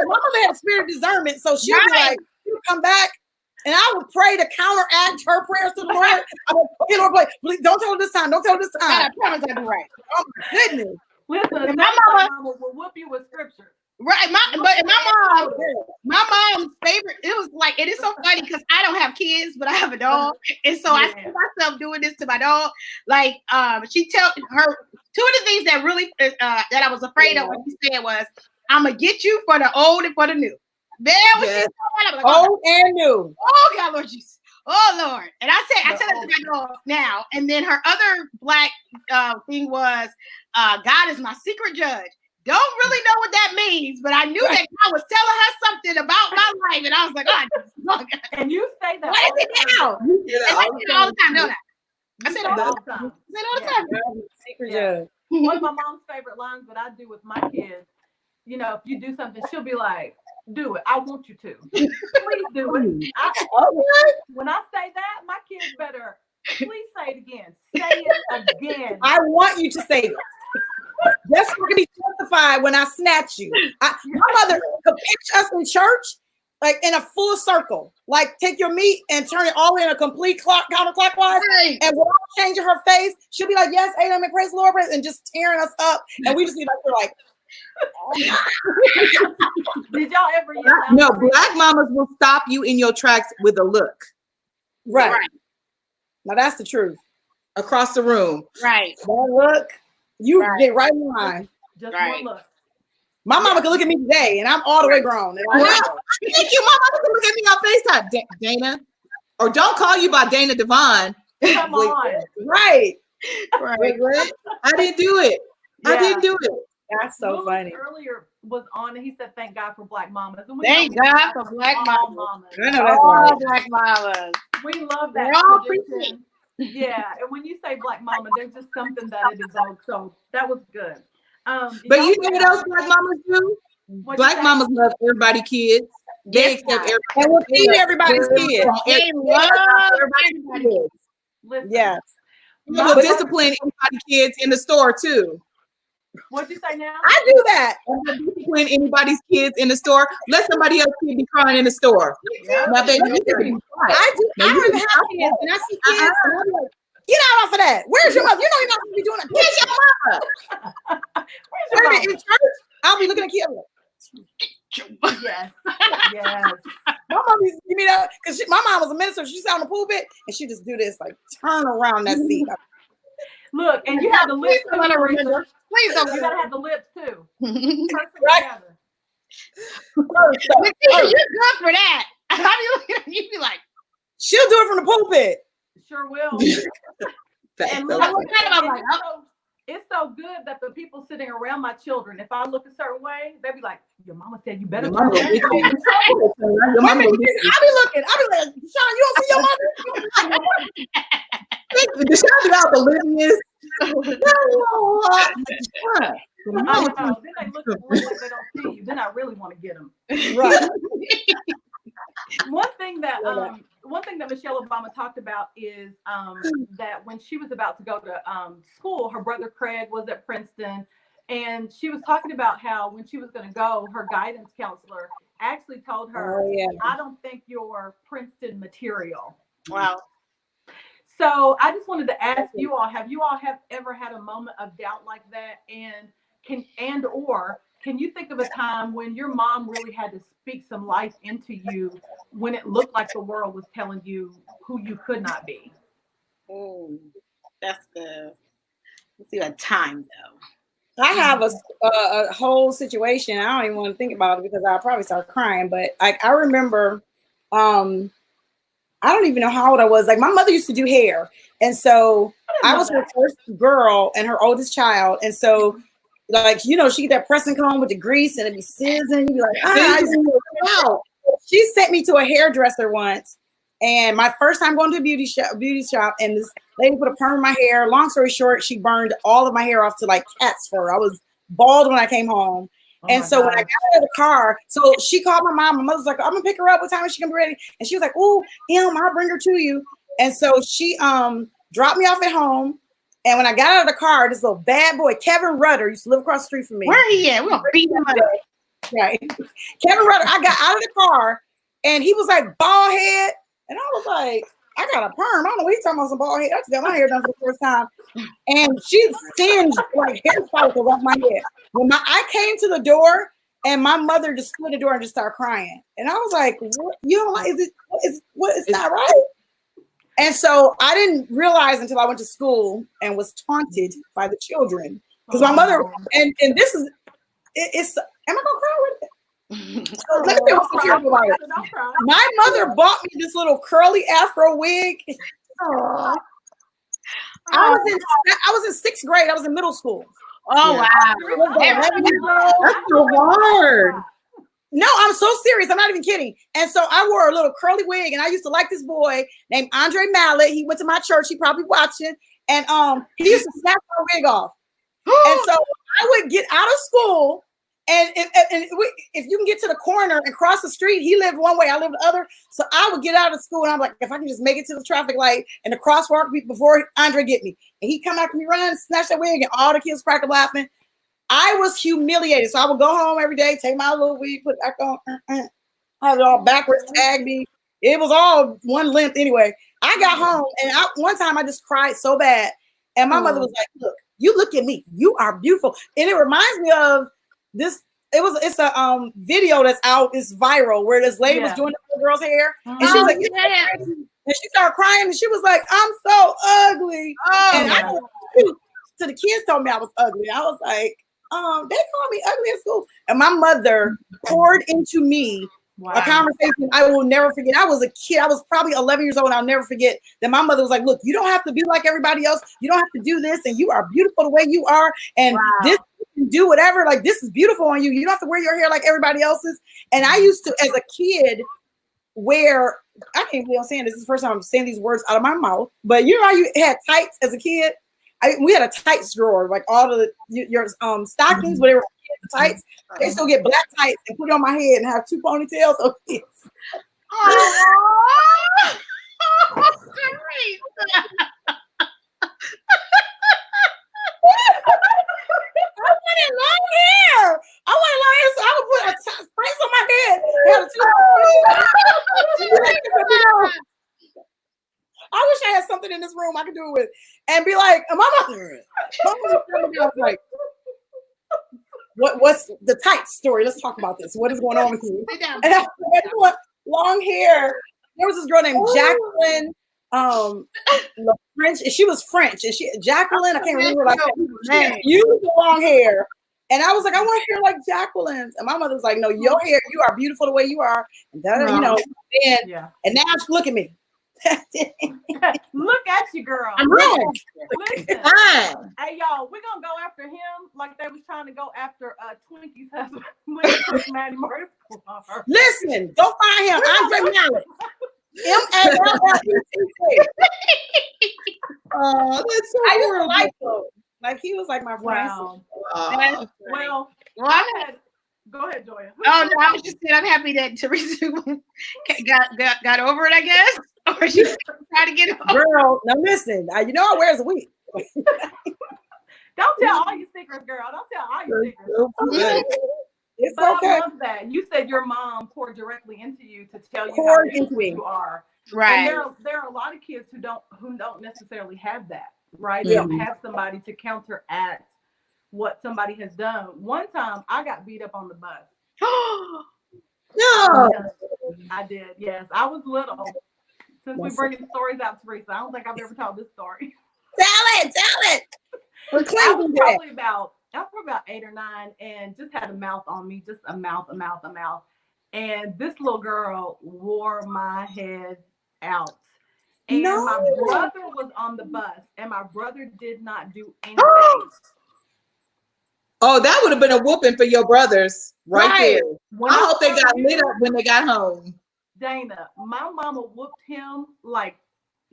mother had a spirit of discernment, so she'll be like, you come back. And I would pray to counteract her prayers to the Lord. I would, okay, Lord, please don't tell her this time. Don't tell her this time. God, I promise I'll be right. Oh my goodness. Listen, my mama will whoop you with scripture. Right. My mom's favorite. It was like, it is so funny because I don't have kids, but I have a dog, and so I see myself doing this to my dog. Like, she tell her two of the things that really that I was afraid of when she said was, "I'm gonna get you for the old and for the new." There was she like, old and new. Oh God, Lord Jesus. Oh Lord. And I said it to my dog now. And then her other black thing was, God is my secret judge. Don't really know what that means, but I knew that God was telling her something about my life, and I was like, oh, and you say that. What is it now? I say it all the time, don't I? I say it all the time. Secret judge. One of my mom's favorite lines that I do with my kids, you know, if you do something, she'll be like, do it. I want you to. Please do it. When I say that, my kids better please say it again. Say it again. I want you to say it. That's going to be justified when I snatch you. My mother could pitch us in church, like in a full circle. Like take your meat and turn it all in a complete counterclockwise. Right. And without changing her face, she'll be like, yes, amen, praise the Lord, and just tearing us up. And we just be like, we're like, did y'all ever yell out? No, black mamas will stop you in your tracks with a look. Right. Now that's the truth. Across the room. Right. That look. You get right in line. Just one look. My mama can look at me today, and I'm all the way grown. And Thank you, mama. Can look at me on FaceTime, Dana. Or don't call you by Dana Devon. Come on. Right. I didn't do it. I didn't do it. That's so funny. Earlier was on, and he said, "Thank God for black mamas." And thank God for black mamas. All black mamas. We love that tradition. Yeah, and when you say black mama, there's just something that it is old. So that was good. But you know what else black mamas do? Black mamas love everybody's kids. They accept everybody. And will feed everybody's kids. They love everybody's kids. Listen, yes. You will discipline anybody's kids in the store too. What'd you say now? I do that. Discipline anybody's kids in the store. Let somebody else kid be crying in the store. Yeah. Now, baby, you can be quiet. I do. I don't even have kids, and I see kids, and I'm like, get out off of that. Where's your mother? You know you're not going to be doing that. Where's your mother? Where's your mother? In church, I'll be looking at kids. Yes. Yes. My mom used to give me that because my mom was a minister. She sat on the pulpit and she just do this, like turn around that seat. Look, and you have the lips. Please don't. You gotta have the lips too. Right. You're good for that. How do you look at you? Be like, she'll do it from the pulpit. Sure will. And look, it's so good that the people sitting around my children, if I look a certain way, they be like, your mama said you better do that. I'll be looking. I'll be like, Sean, you don't see your mother? Deshaun be out the livingness. I know. Then they look at me like they don't see you. Then I really want to get them. Right. One thing that Michelle Obama talked about is that when she was about to go to school, her brother Craig was at Princeton, and she was talking about how when she was going to go, her guidance counselor actually told her, I don't think you're Princeton material. Wow. So I just wanted to ask you all, have you all ever had a moment of doubt like that? And can you think of a time when your mom really had to speak some life into you when it looked like the world was telling you who you could not be? Oh, that's the, let's see, a time though. I have a whole situation. I don't even want to think about it because I'll probably start crying. But I remember, I don't even know how old I was. Like my mother used to do hair. And so I was her first girl and her oldest child. And so like, you know, she get that pressing comb with the grease and it'd be sizzling. You'd be like, She sent me to a hairdresser once. And my first time going to a beauty shop, and this lady put a perm in my hair. Long story short, she burned all of my hair off to like cat's fur. I was bald when I came home. And so when I got out of the car, so she called my mom. My mother's like, I'm gonna pick her up. What time is she gonna be ready? And she was like, oh, I'll bring her to you. And so she dropped me off at home. And when I got out of the car, this little bad boy, Kevin Rudder, used to live across the street from me. Where he at? We're gonna beat him up. Right. Kevin Rudder, I got out of the car and he was like bald head. And I was like, I got a perm. I don't know what he's talking about, some bald head. I just got my hair done for the first time. And she singed like hair follicles off my head. When I came to the door And my mother just stood at the door and just started crying. And I was like, what? You don't like, it's not right. And so I didn't realize until I went to school and was taunted by the children. Because my mother, and this is, it's, am I gonna cry with it? So let me tell you what's so about it. My mother bought me this little curly afro wig. I was in 6th grade. I was in middle school. Oh, wow. That's so hard. No, I'm so serious. I'm not even kidding. And so I wore a little curly wig, and I used to like this boy named Andre Mallet. He went to my church. He probably watching. And he used to snap my wig off. And so I would get out of school, and if you can get to the corner and cross the street, he lived one way, I lived the other. So I would get out of school, and I'm like, if I can just make it to the traffic light and the crosswalk before Andre get me. And he'd come after me, run, snatch that wig, and all the kids cracked up laughing. I was humiliated. So I would go home every day, take my little wig, put it back on. I had it all backwards, tag me. It was all one length anyway. I got home, and one time I just cried so bad. And my mother was like, look, you look at me. You are beautiful. And it reminds me of this. It's a video that's out. It's viral where this lady was doing the little girl's hair. And she was like, and she started crying, and she was like, I'm so ugly. And I to the kids told me I was ugly. I was like, they called me ugly at school. And my mother poured into me a conversation I will never forget. I was a kid. I was probably 11 years old, and I'll never forget that my mother was like, look, you don't have to be like everybody else. You don't have to do this, and you are beautiful the way you are. And this, you can do whatever. Like, this is beautiful on you. You don't have to wear your hair like everybody else's. And I used to, as a kid, wear, I can't believe I'm saying this. This is the first time I'm saying these words out of my mouth. But you know how you had tights as a kid? We had a tights drawer, like all of your stockings, but they were tights. They still get black tights and put it on my head and have 2 ponytails. Oh, yes. I wanted long hair. So I would put a brace on my head. I wish I had something in this room I could do it with, and be like, my mother was like, what's the tight story? Let's talk about this. What is going on with you? And I had long hair. There was this girl named Jacqueline French. She was French, and Jacqueline, I can't remember like that. You with the long hair. And I was like, I want hair like Jacqueline's. And my mother was like, no, your hair, you are beautiful the way you are. And that, you know, and now look at me. Look at you, girl. I'm wrong. Listen, hey y'all, we're gonna go after him like they was trying to go after Twinkie's husband when he took Maddie Murphy. Listen, go find him. Andre Mallet. M-A-L-L-E-T-T. Oh, that's so I used to horrible. like him. Like, he was like my friend. Wow. Well, go ahead, Joya. Oh no, I was just saying I'm happy that Theresa got over it, I guess. Or she's trying to get over. Girl, now listen, you know I wears a wig. Don't tell all your secrets, girl. Don't tell all your secrets. It's but okay. I love that. You said your mom poured directly into you to tell you Poured how into me. you are. Right. And there are a lot of kids who don't necessarily have that, right? They don't have somebody to counteract what somebody has done. One time I got beat up on the bus. No. I did, yes. I was little. Since we're bringing stories out, Theresa, I don't think I've ever told this story. Tell it. We're I was cleansing that. probably about 8 or 9 and just had a mouth on me, just a mouth. And this little girl wore my head out. And my brother was on the bus, and my brother did not do anything. Oh, that would have been a whooping for your brothers right there. When I hope they got lit up when they got home. Dana, my mama whooped him like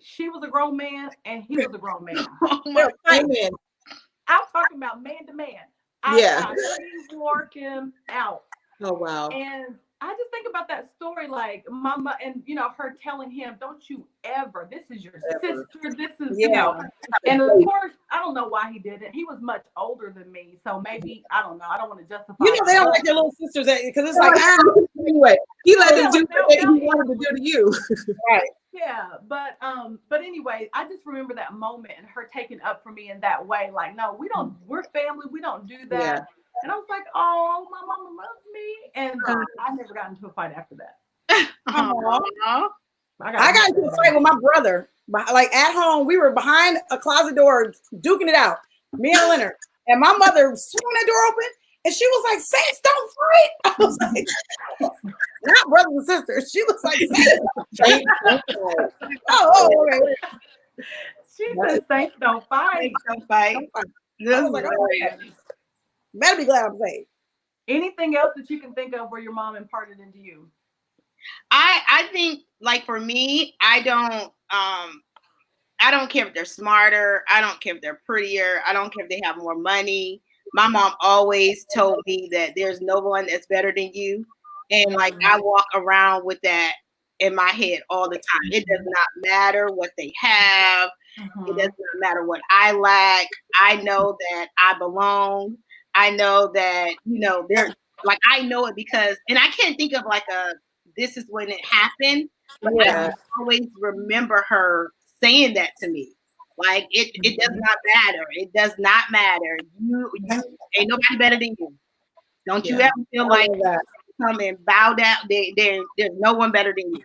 she was a grown man and he was a grown man. Amen. I'm talking about man to man. She wore him out. Oh, wow. And I just think about that story, like mama, and her telling him, "Don't you ever? This is your sister. This is And of course, I don't know why he did it. He was much older than me, so maybe I don't know. I don't want to justify. They don't like their little sisters because it's like anyway. He let them do what he wanted to do to you. Right. Yeah, but anyway, I just remember that moment and her taking up for me in that way. Like, no, we don't. We're family. We don't do that. And I was like, oh, my mama loves me. And I never got into a fight after that. Aw. I got into a fight with my brother. Like at home, we were behind a closet door, duking it out. Me and Leonard. And my mother swung that door open, and she was like, "Saints, don't fight." I was like, "Not brothers and sisters." She was like, "Saints." Okay. She said, "Saints don't fight." Don't fight. I was like, "Okay, better be glad I'm saved." Anything else that you can think of where your mom imparted into you? I think, like, for me, I don't care if they're smarter. I don't care if they're prettier. I don't care if they have more money. My mom always told me that there's no one that's better than you. And like, I walk around with that in my head all the time. It does not matter what they have. It does not matter what I lack. I know that I belong. I know that, they're like, I know it because, and I can't think of like this is when it happened, but I always remember her saying that to me. Like, it does not matter. It does not matter. You ain't nobody better than you. Don't you ever feel like come and bow down. There's no one better than you.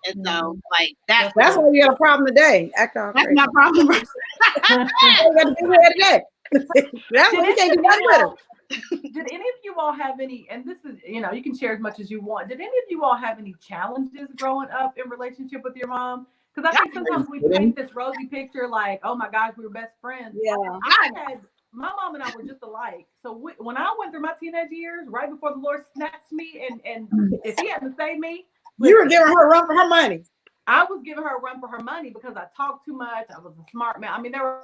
And so, like, that's why you got a problem today. That's my problem. You got to be here today. That's why you can't do nothing with it. Did any of you all have any, and this is, you can share as much as you want. Did any of you all have any challenges growing up in relationship with your mom? Because I think sometimes we paint this rosy picture like, oh my gosh, we were best friends. Yeah. My mom and I were just alike. So when I went through my teenage years, right before the Lord snatched me, and if he hadn't saved me, you were giving her a run for her money. I was giving her a run for her money because I talked too much. I was a smart man. I mean, there were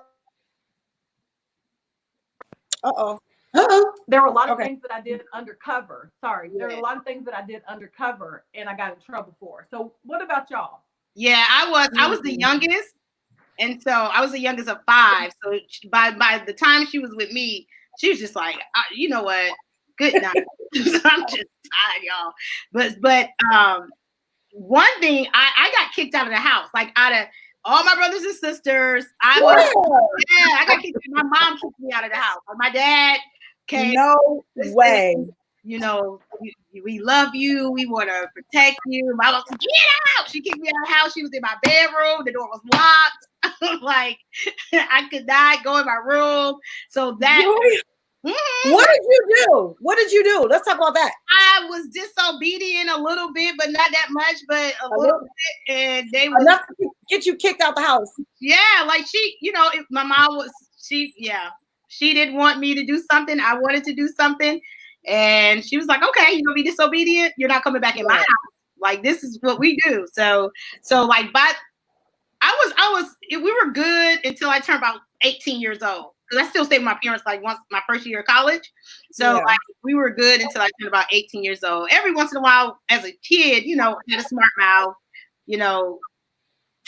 a lot of things that I did undercover. Sorry. There were a lot of things that I did undercover and I got in trouble for. So what about y'all? Yeah, I was the youngest. And so I was the youngest of 5. So by the time she was with me, she was just like, you know what? Good night. I'm just tired, y'all. But one thing, I got kicked out of the house, like out of all my brothers and sisters. I got kicked. My mom kicked me out of the house. My dad came. No way. We love you. We want to protect you. My mom said, get out. She kicked me out of the house. She was in my bedroom. The door was locked. Like, I could not go in my room. So that. What did you do? What did you do? Let's talk about that. I was disobedient a little bit, but not that much, but a little bit. And they were enough to get you kicked out the house. Yeah, like my mom was, she didn't want me to do something. I wanted to do something. And she was like, okay, you're gonna be disobedient. You're not coming back in my house. Like, this is what we do. So like, but we were good until I turned about 18 years old. Because I still stayed with my parents like once my first year of college. So like, we were good until I turned about 18 years old. Every once in a while, as a kid, had a smart mouth,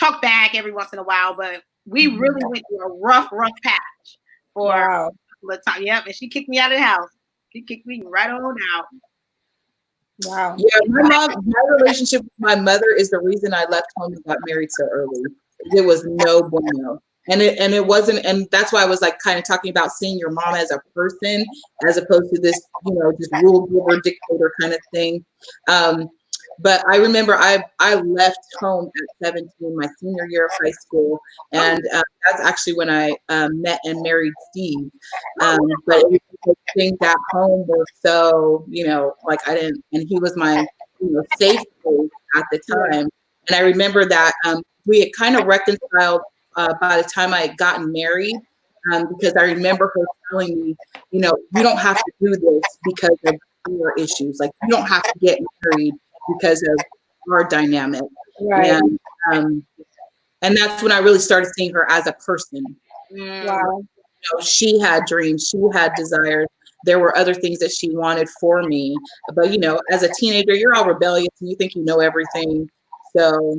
talk back every once in a while. But we really went through a rough patch for a couple of times. Yep, and she kicked me out of the house. She kicked me right on out. Wow. Yeah, my relationship with my mother is the reason I left home and got married so early. It was no bueno. And it wasn't, and that's why I was like kind of talking about seeing your mom as a person as opposed to this, just rule giver dictator kind of thing. But I remember I left home at 17, my senior year of high school, and that's actually when I met and married Steve. But it was things at home were so, like I didn't, and he was my safe place at the time. And I remember that we had kind of reconciled by the time I had gotten married, because I remember her telling me, you don't have to do this because of your issues. Like, you don't have to get married because of our dynamic. Right. And that's when I really started seeing her as a person. Wow. She had dreams, she had desires. There were other things that she wanted for me. But, as a teenager, you're all rebellious and you think you know everything. So,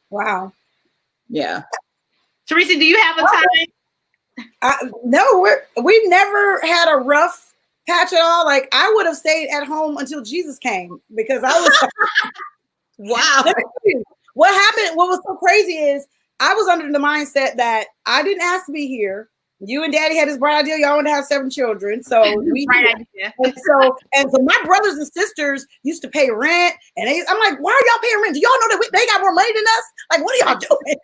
Wow. Yeah. Theresa, do you have a time? No, we never had a rough patch at all. Like, I would have stayed at home until Jesus came because I was. Wow. What happened? What was so crazy is I was under the mindset that I didn't ask to be here. You and Daddy had this bright idea. Y'all want to have 7 children, so we Right idea. and so my brothers and sisters used to pay rent, and I'm like, why are y'all paying rent? Do y'all know that they got more money than us? Like, what are y'all doing?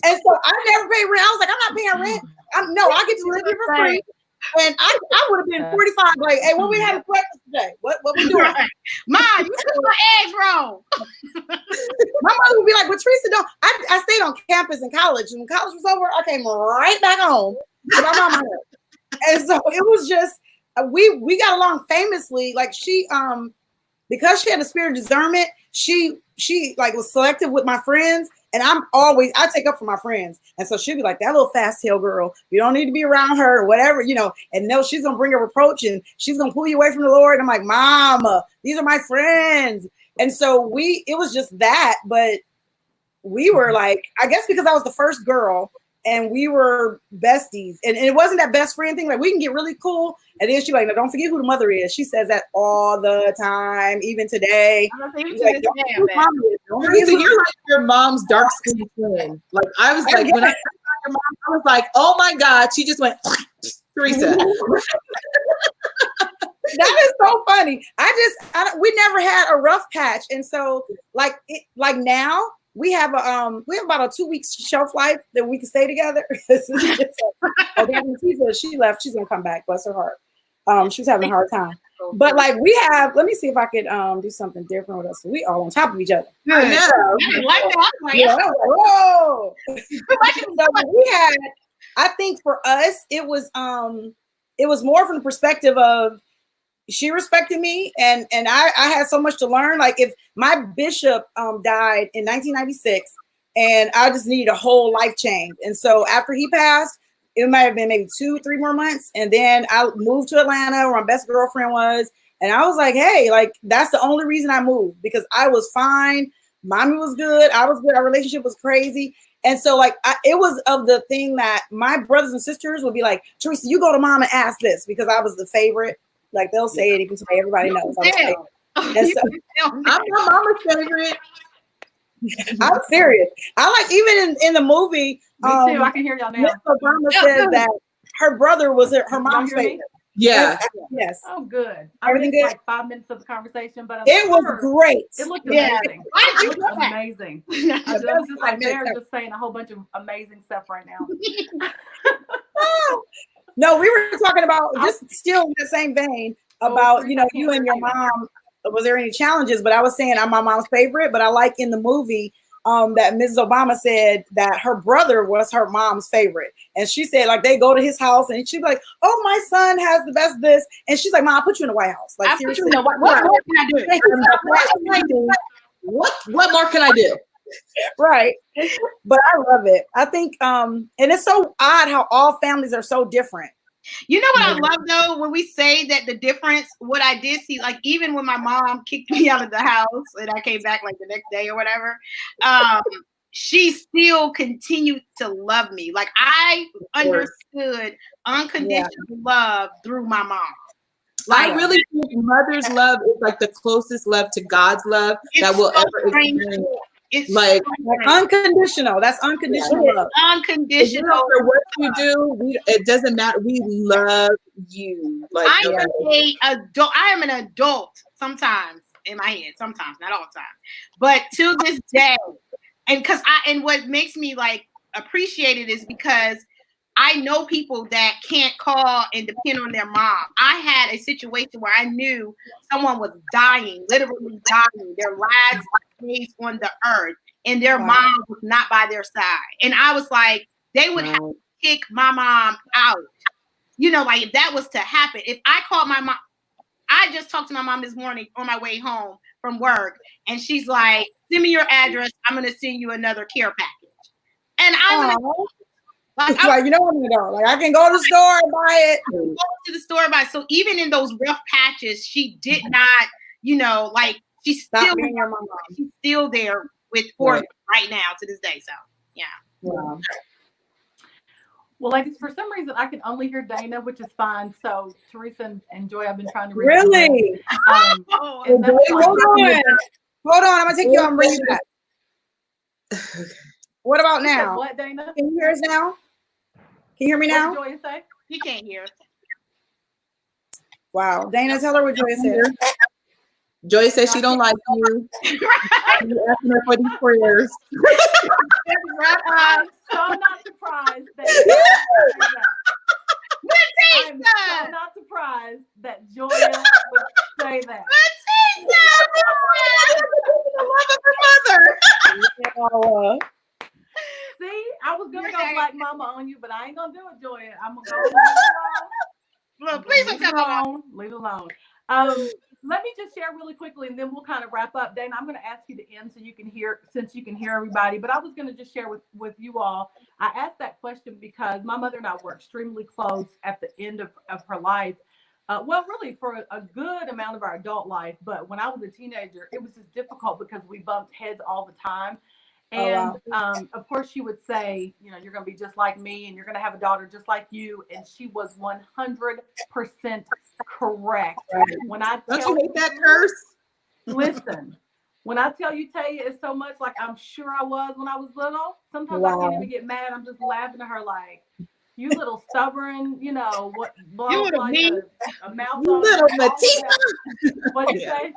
And so I never paid rent. I was like, I'm not paying rent. I get to live here for free. And I would have been 45. Like, hey, what we having for breakfast today? What we doing? Right. Mom, you cooked my eggs wrong. My mother would be like, well, Theresa, don't. I stayed on campus in college, and when college was over, I came right back home to my mama. And so it was just we got along famously. Like she because she had a spirit of discernment, she like was selective with my friends, and I take up for my friends. And so she'd be like, that little fast tail girl, you don't need to be around her or whatever, and no, she's gonna bring a reproach and she's gonna pull you away from the Lord. I'm like, Mama, these are my friends. And so it was just that, but we were like, I guess because I was the first girl and we were besties, and it wasn't that best friend thing. Like, we can get really cool, and then she's like, no, don't forget who the mother is. She says that all the time, even today. Theresa, you're like your mom's dark skin twin. Like, I was like, when I saw your mom, I was like, oh my God, she just went, Theresa. That is so funny. We never had a rough patch, and so like now. We have about a 2 weeks shelf life that we can stay together. Matisa, she left. She's gonna come back. Bless her heart. She was having a hard time. But like let me see if I could do something different with us. So we all on top of each other. I know. Whoa. So we had. I think for us, it was more from the perspective of, she respected me, and I had so much to learn. Like, if my bishop died in 1996, and I just needed a whole life change. And so after he passed, it might have been maybe 2-3 more months. And then I moved to Atlanta where my best girlfriend was. And I was like, hey, like, that's the only reason I moved, because I was fine. Mommy was good. I was good. Our relationship was crazy. And so like, it was of the thing that my brothers and sisters would be like, Theresa, you go to mom and ask this, because I was the favorite. Like, they'll say it even today. Everybody knows. And so, I'm my mama's favorite. I'm serious. I like, even in the movie. Me too. I can hear y'all now. Miss Obama says that her brother was her mom's favorite. Yeah. Yes. Oh, good. Everything good. Like 5 minutes of the conversation, but it was great. It looked amazing. Why It looked amazing. I was just like, they're just saying a whole bunch of amazing stuff right now. No, we were talking about, just still in the same vein, about, you and your mom. Was there any challenges? But I was saying I'm my mom's favorite, but I like in the movie that Mrs. Obama said that her brother was her mom's favorite. And she said, like, they go to his house and she'd be like, oh, my son has the best this. And she's like, Mom, I'll put you in the White House. Like, seriously. What more can I do? What more can I do? Right. But I love it. I think and it's so odd how all families are so different. You know what I love though, when we say that the difference, what I did see, like, even when my mom kicked me out of the house and I came back like the next day or whatever, she still continued to love me. Like, I understood unconditional love through my mom. Like, I really think mother's love is like the closest love to God's love that will ever experience. It's like unconditional. That's unconditional love. Unconditional. No matter what you do, it doesn't matter. We love you. Like, I am an adult sometimes in my head, sometimes, not all the time. But to this day, and what makes me like appreciate it is because I know people that can't call and depend on their mom. I had a situation where I knew someone was dying, literally dying, their last days on the earth, and their mom was not by their side. And I was like, they would have to kick my mom out. Like, if that was to happen, if I called my mom, I just talked to my mom this morning on my way home from work, and she's like, send me your address. I'm going to send you another care package. And I'm like, I'm gonna go. Like, I can go to the store and buy it. Go to the store and buy it. So even in those rough patches, she did not, like, she's still there for me right now to this day. So yeah. Wow. Well, ladies, for some reason I can only hear Dana, which is fine. So Theresa and Joy, I've been trying to reach. Really? Hold on. I'm gonna take you out and bring you back. What about now? What, Dana? Can you hear us now? Can you hear me What now? did Joya say? You can't hear. Wow. Dana, tell her what Joya said. Joy says she don't like you. You're asking her for these prayers. I'm so not surprised that Joya would say that. I'm so not surprised that Joya would say that. The love of her mother. See, I was gonna go Black Mama on you, but I ain't gonna do it, Joya. I'm gonna go leave it alone. Look, please don't come along. Leave it alone. Let me just share really quickly, and then we'll kind of wrap up. Dana, I'm going to ask you to end so you can hear, since you can hear everybody. But I was going to just share with you all. I asked that question because my mother and I were extremely close at the end of her life. Well, really for a good amount of our adult life. But when I was a teenager, it was just difficult because we bumped heads all the time. And of course, she would say, you know, you're going to be just like me and you're going to have a daughter just like you. And she was 100% correct. When I don't you hate that curse? Listen, when I tell you, Taya, it's so much like I'm sure I was when I was little. Sometimes I can't even get mad. I'm just laughing at her like, you little stubborn, you know, what, blah, You blah, a mouth on little Matisa. What'd you say?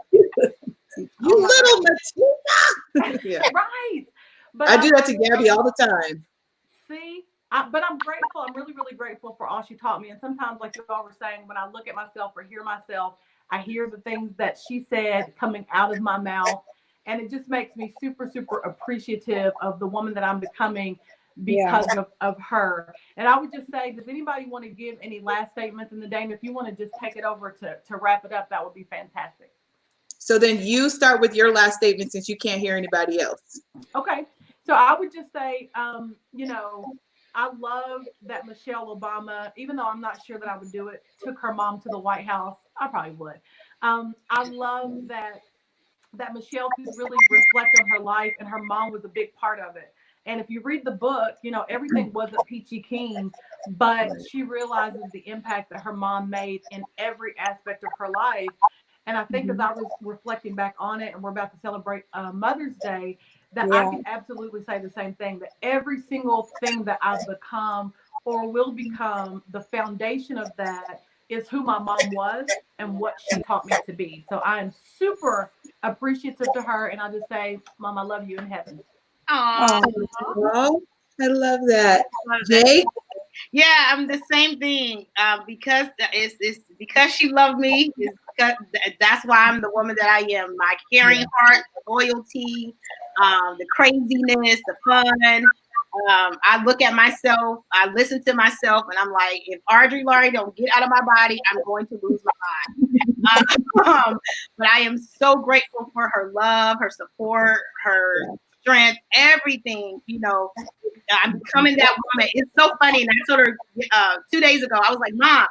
You little Matisa. Yeah. Right. But I do that to Gabby all the time. See, but I'm grateful. I'm really, really grateful for all she taught me. And sometimes, like you all were saying, when I look at myself or hear myself, I hear the things that she said coming out of my mouth. And it just makes me super, super appreciative of the woman that I'm becoming because of her. And I would just say, does anybody want to give any last statements? And then, Dana, if you want to just take it over to wrap it up, that would be fantastic. So then you start with your last statement since you can't hear anybody else. Okay. So I would just say, you know, I love that Michelle Obama, even though I'm not sure that I would do it, took her mom to the White House. I probably would. I love that Michelle could really reflect on her life, and her mom was a big part of it. And if you read the book, you know, everything wasn't peachy keen, but she realizes the impact that her mom made in every aspect of her life. And I think as I was reflecting back on it, and we're about to celebrate Mother's Day, that I can absolutely say the same thing, that every single thing that I've become or will become, the foundation of that is who my mom was and what she taught me to be. So I am super appreciative to her. And I just say, Mom, I love you in heaven. Oh, I love that. Jay? Yeah, I'm the same thing. Because it's because she loved me. It's because that's why I'm the woman that I am. My caring heart, the loyalty, the craziness, the fun. I look at myself, I listen to myself, and I'm like, if Audrey Laurie don't get out of my body, I'm going to lose my mind. But I am so grateful for her love, her support, her strength, everything. You know, I'm becoming that woman. It's so funny. And I told her 2 days ago, I was like, Mom,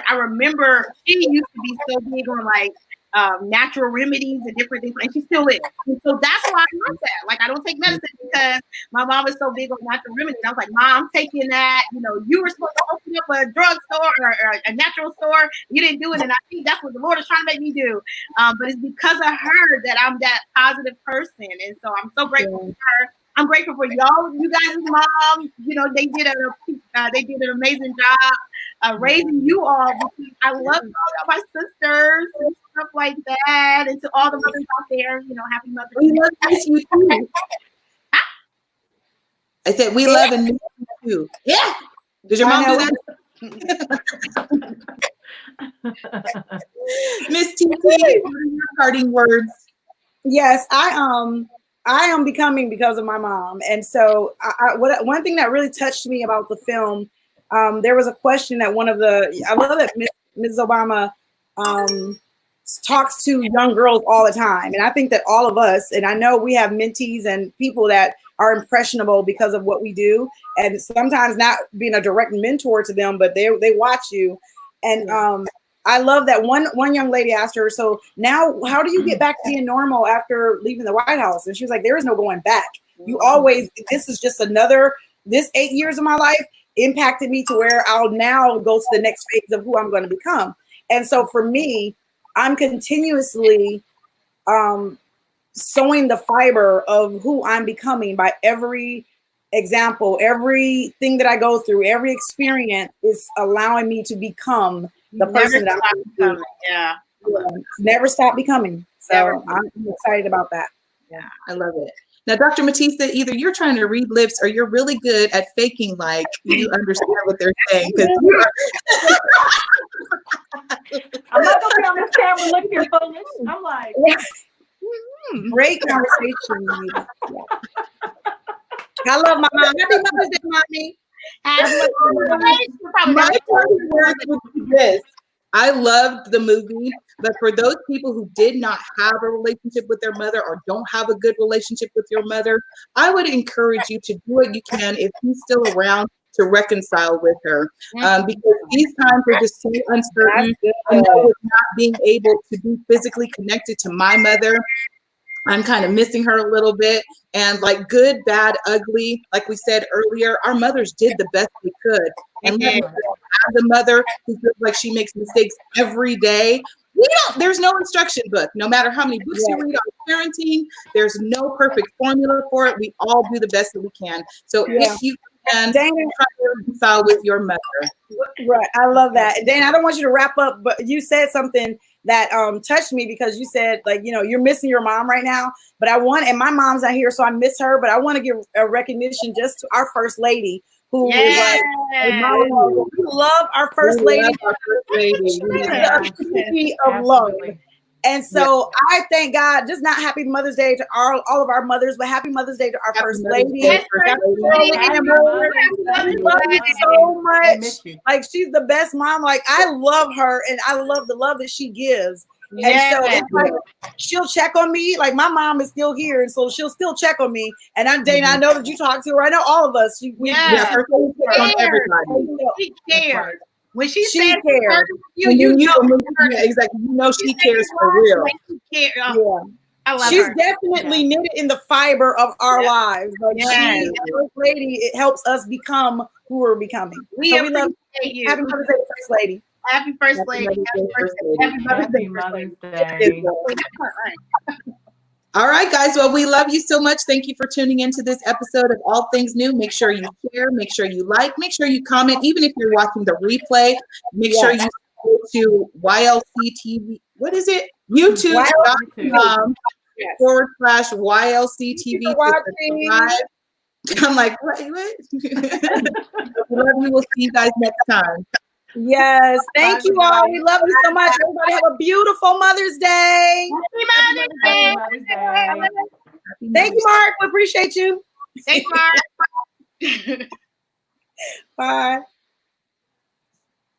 I remember she used to be so big on like natural remedies and different things, and she still is. And so that's why I love that. Like, I don't take medicine because my mom is so big on natural remedies. I was like, Mom, I'm taking that. You know, you were supposed to open up a drugstore or a natural store. You didn't do it, and I think that's what the Lord is trying to make me do. But it's because of her that I'm that positive person, and so I'm so grateful for her. I'm grateful for y'all, you guys' mom. You know, they did an amazing job raising you all. Because I love all my sisters and stuff like that, and to all the mothers out there. You know, happy Mother's Day. We love you too. I said we love and miss you too. Yeah. Did your mom do that? Miss TT, what are your parting words? Yes, I am becoming because of my mom. And so one thing that really touched me about the film, there was a question that I love that Ms. Obama talks to young girls all the time. And I think that all of us, and I know we have mentees and people that are impressionable because of what we do. And sometimes not being a direct mentor to them, but they watch you. And I love that one young lady asked her, so now how do you get back to being normal after leaving the White House? And she was like, there is no going back. You always, this is just this 8 years of my life impacted me to where I'll now go to the next phase of who I'm going to become. And so for me, I'm continuously sowing the fiber of who I'm becoming by every example, everything that I go through, every experience is allowing me to become the person that I'm becoming. Yeah. Never stop becoming. So Never. I'm excited about that. Yeah. I love it. Now, Dr. Matisa, either you're trying to read lips or you're really good at faking like you understand what they're saying. I'm not gonna be on this camera looking foolish. I'm like, Great conversation. I love my mom. Happy Mother's Day, mommy. My parting words would be this. I loved the movie, but for those people who did not have a relationship with their mother or don't have a good relationship with your mother, I would encourage you to do what you can if she's still around to reconcile with her. Because these times are just so uncertain. I know with not being able to be physically connected to my mother, I'm kind of missing her a little bit. And like good, bad, ugly, like we said earlier, our mothers did the best they could. And let me have the mother who feels like she makes mistakes every day. There's no instruction book. No matter how many books you read on parenting, there's no perfect formula for it. We all do the best that we can. So if you can, try to reconcile with your mother. Right. I love that. Dana, I don't want you to wrap up, but you said something that touched me because you said, like, you know, you're missing your mom right now, but and my mom's not here, so I miss her, but I want to give a recognition just to our first lady who is like, we love our first lady. She's the epitome of love. And so I thank God, just not happy Mother's Day to all of our mothers, but happy Mother's Day to our first lady. We love you so much. Like, she's the best mom. Like, I love her and I love the love that she gives. And so it's like she'll check on me. Like, my mom is still here, and so she'll still check on me. And Dana, I know that you talk to her. I know all of us. She cares. When she says cares, you know exactly. You know she cares for real. She's definitely knitted in the fiber of our lives. Like, she, First Lady, it helps us become who we're becoming. We love you. Happy Mother's Day, First Lady. Happy First Lady. Happy Mother's Day. All right, guys. Well, we love you so much. Thank you for tuning into this episode of All Things New. Make sure you share, make sure you like, make sure you comment. Even if you're watching the replay, make sure you go to YLC-TV. What is it? YouTube.com/YLC-TV. I'm like, what? We love you. We'll see you guys next time. Yes. Thank you all. We love you so much. Everybody have a beautiful Mother's Day. Happy Mother's Day. Thank you, Mark. We appreciate you. Thanks, Mark. Bye.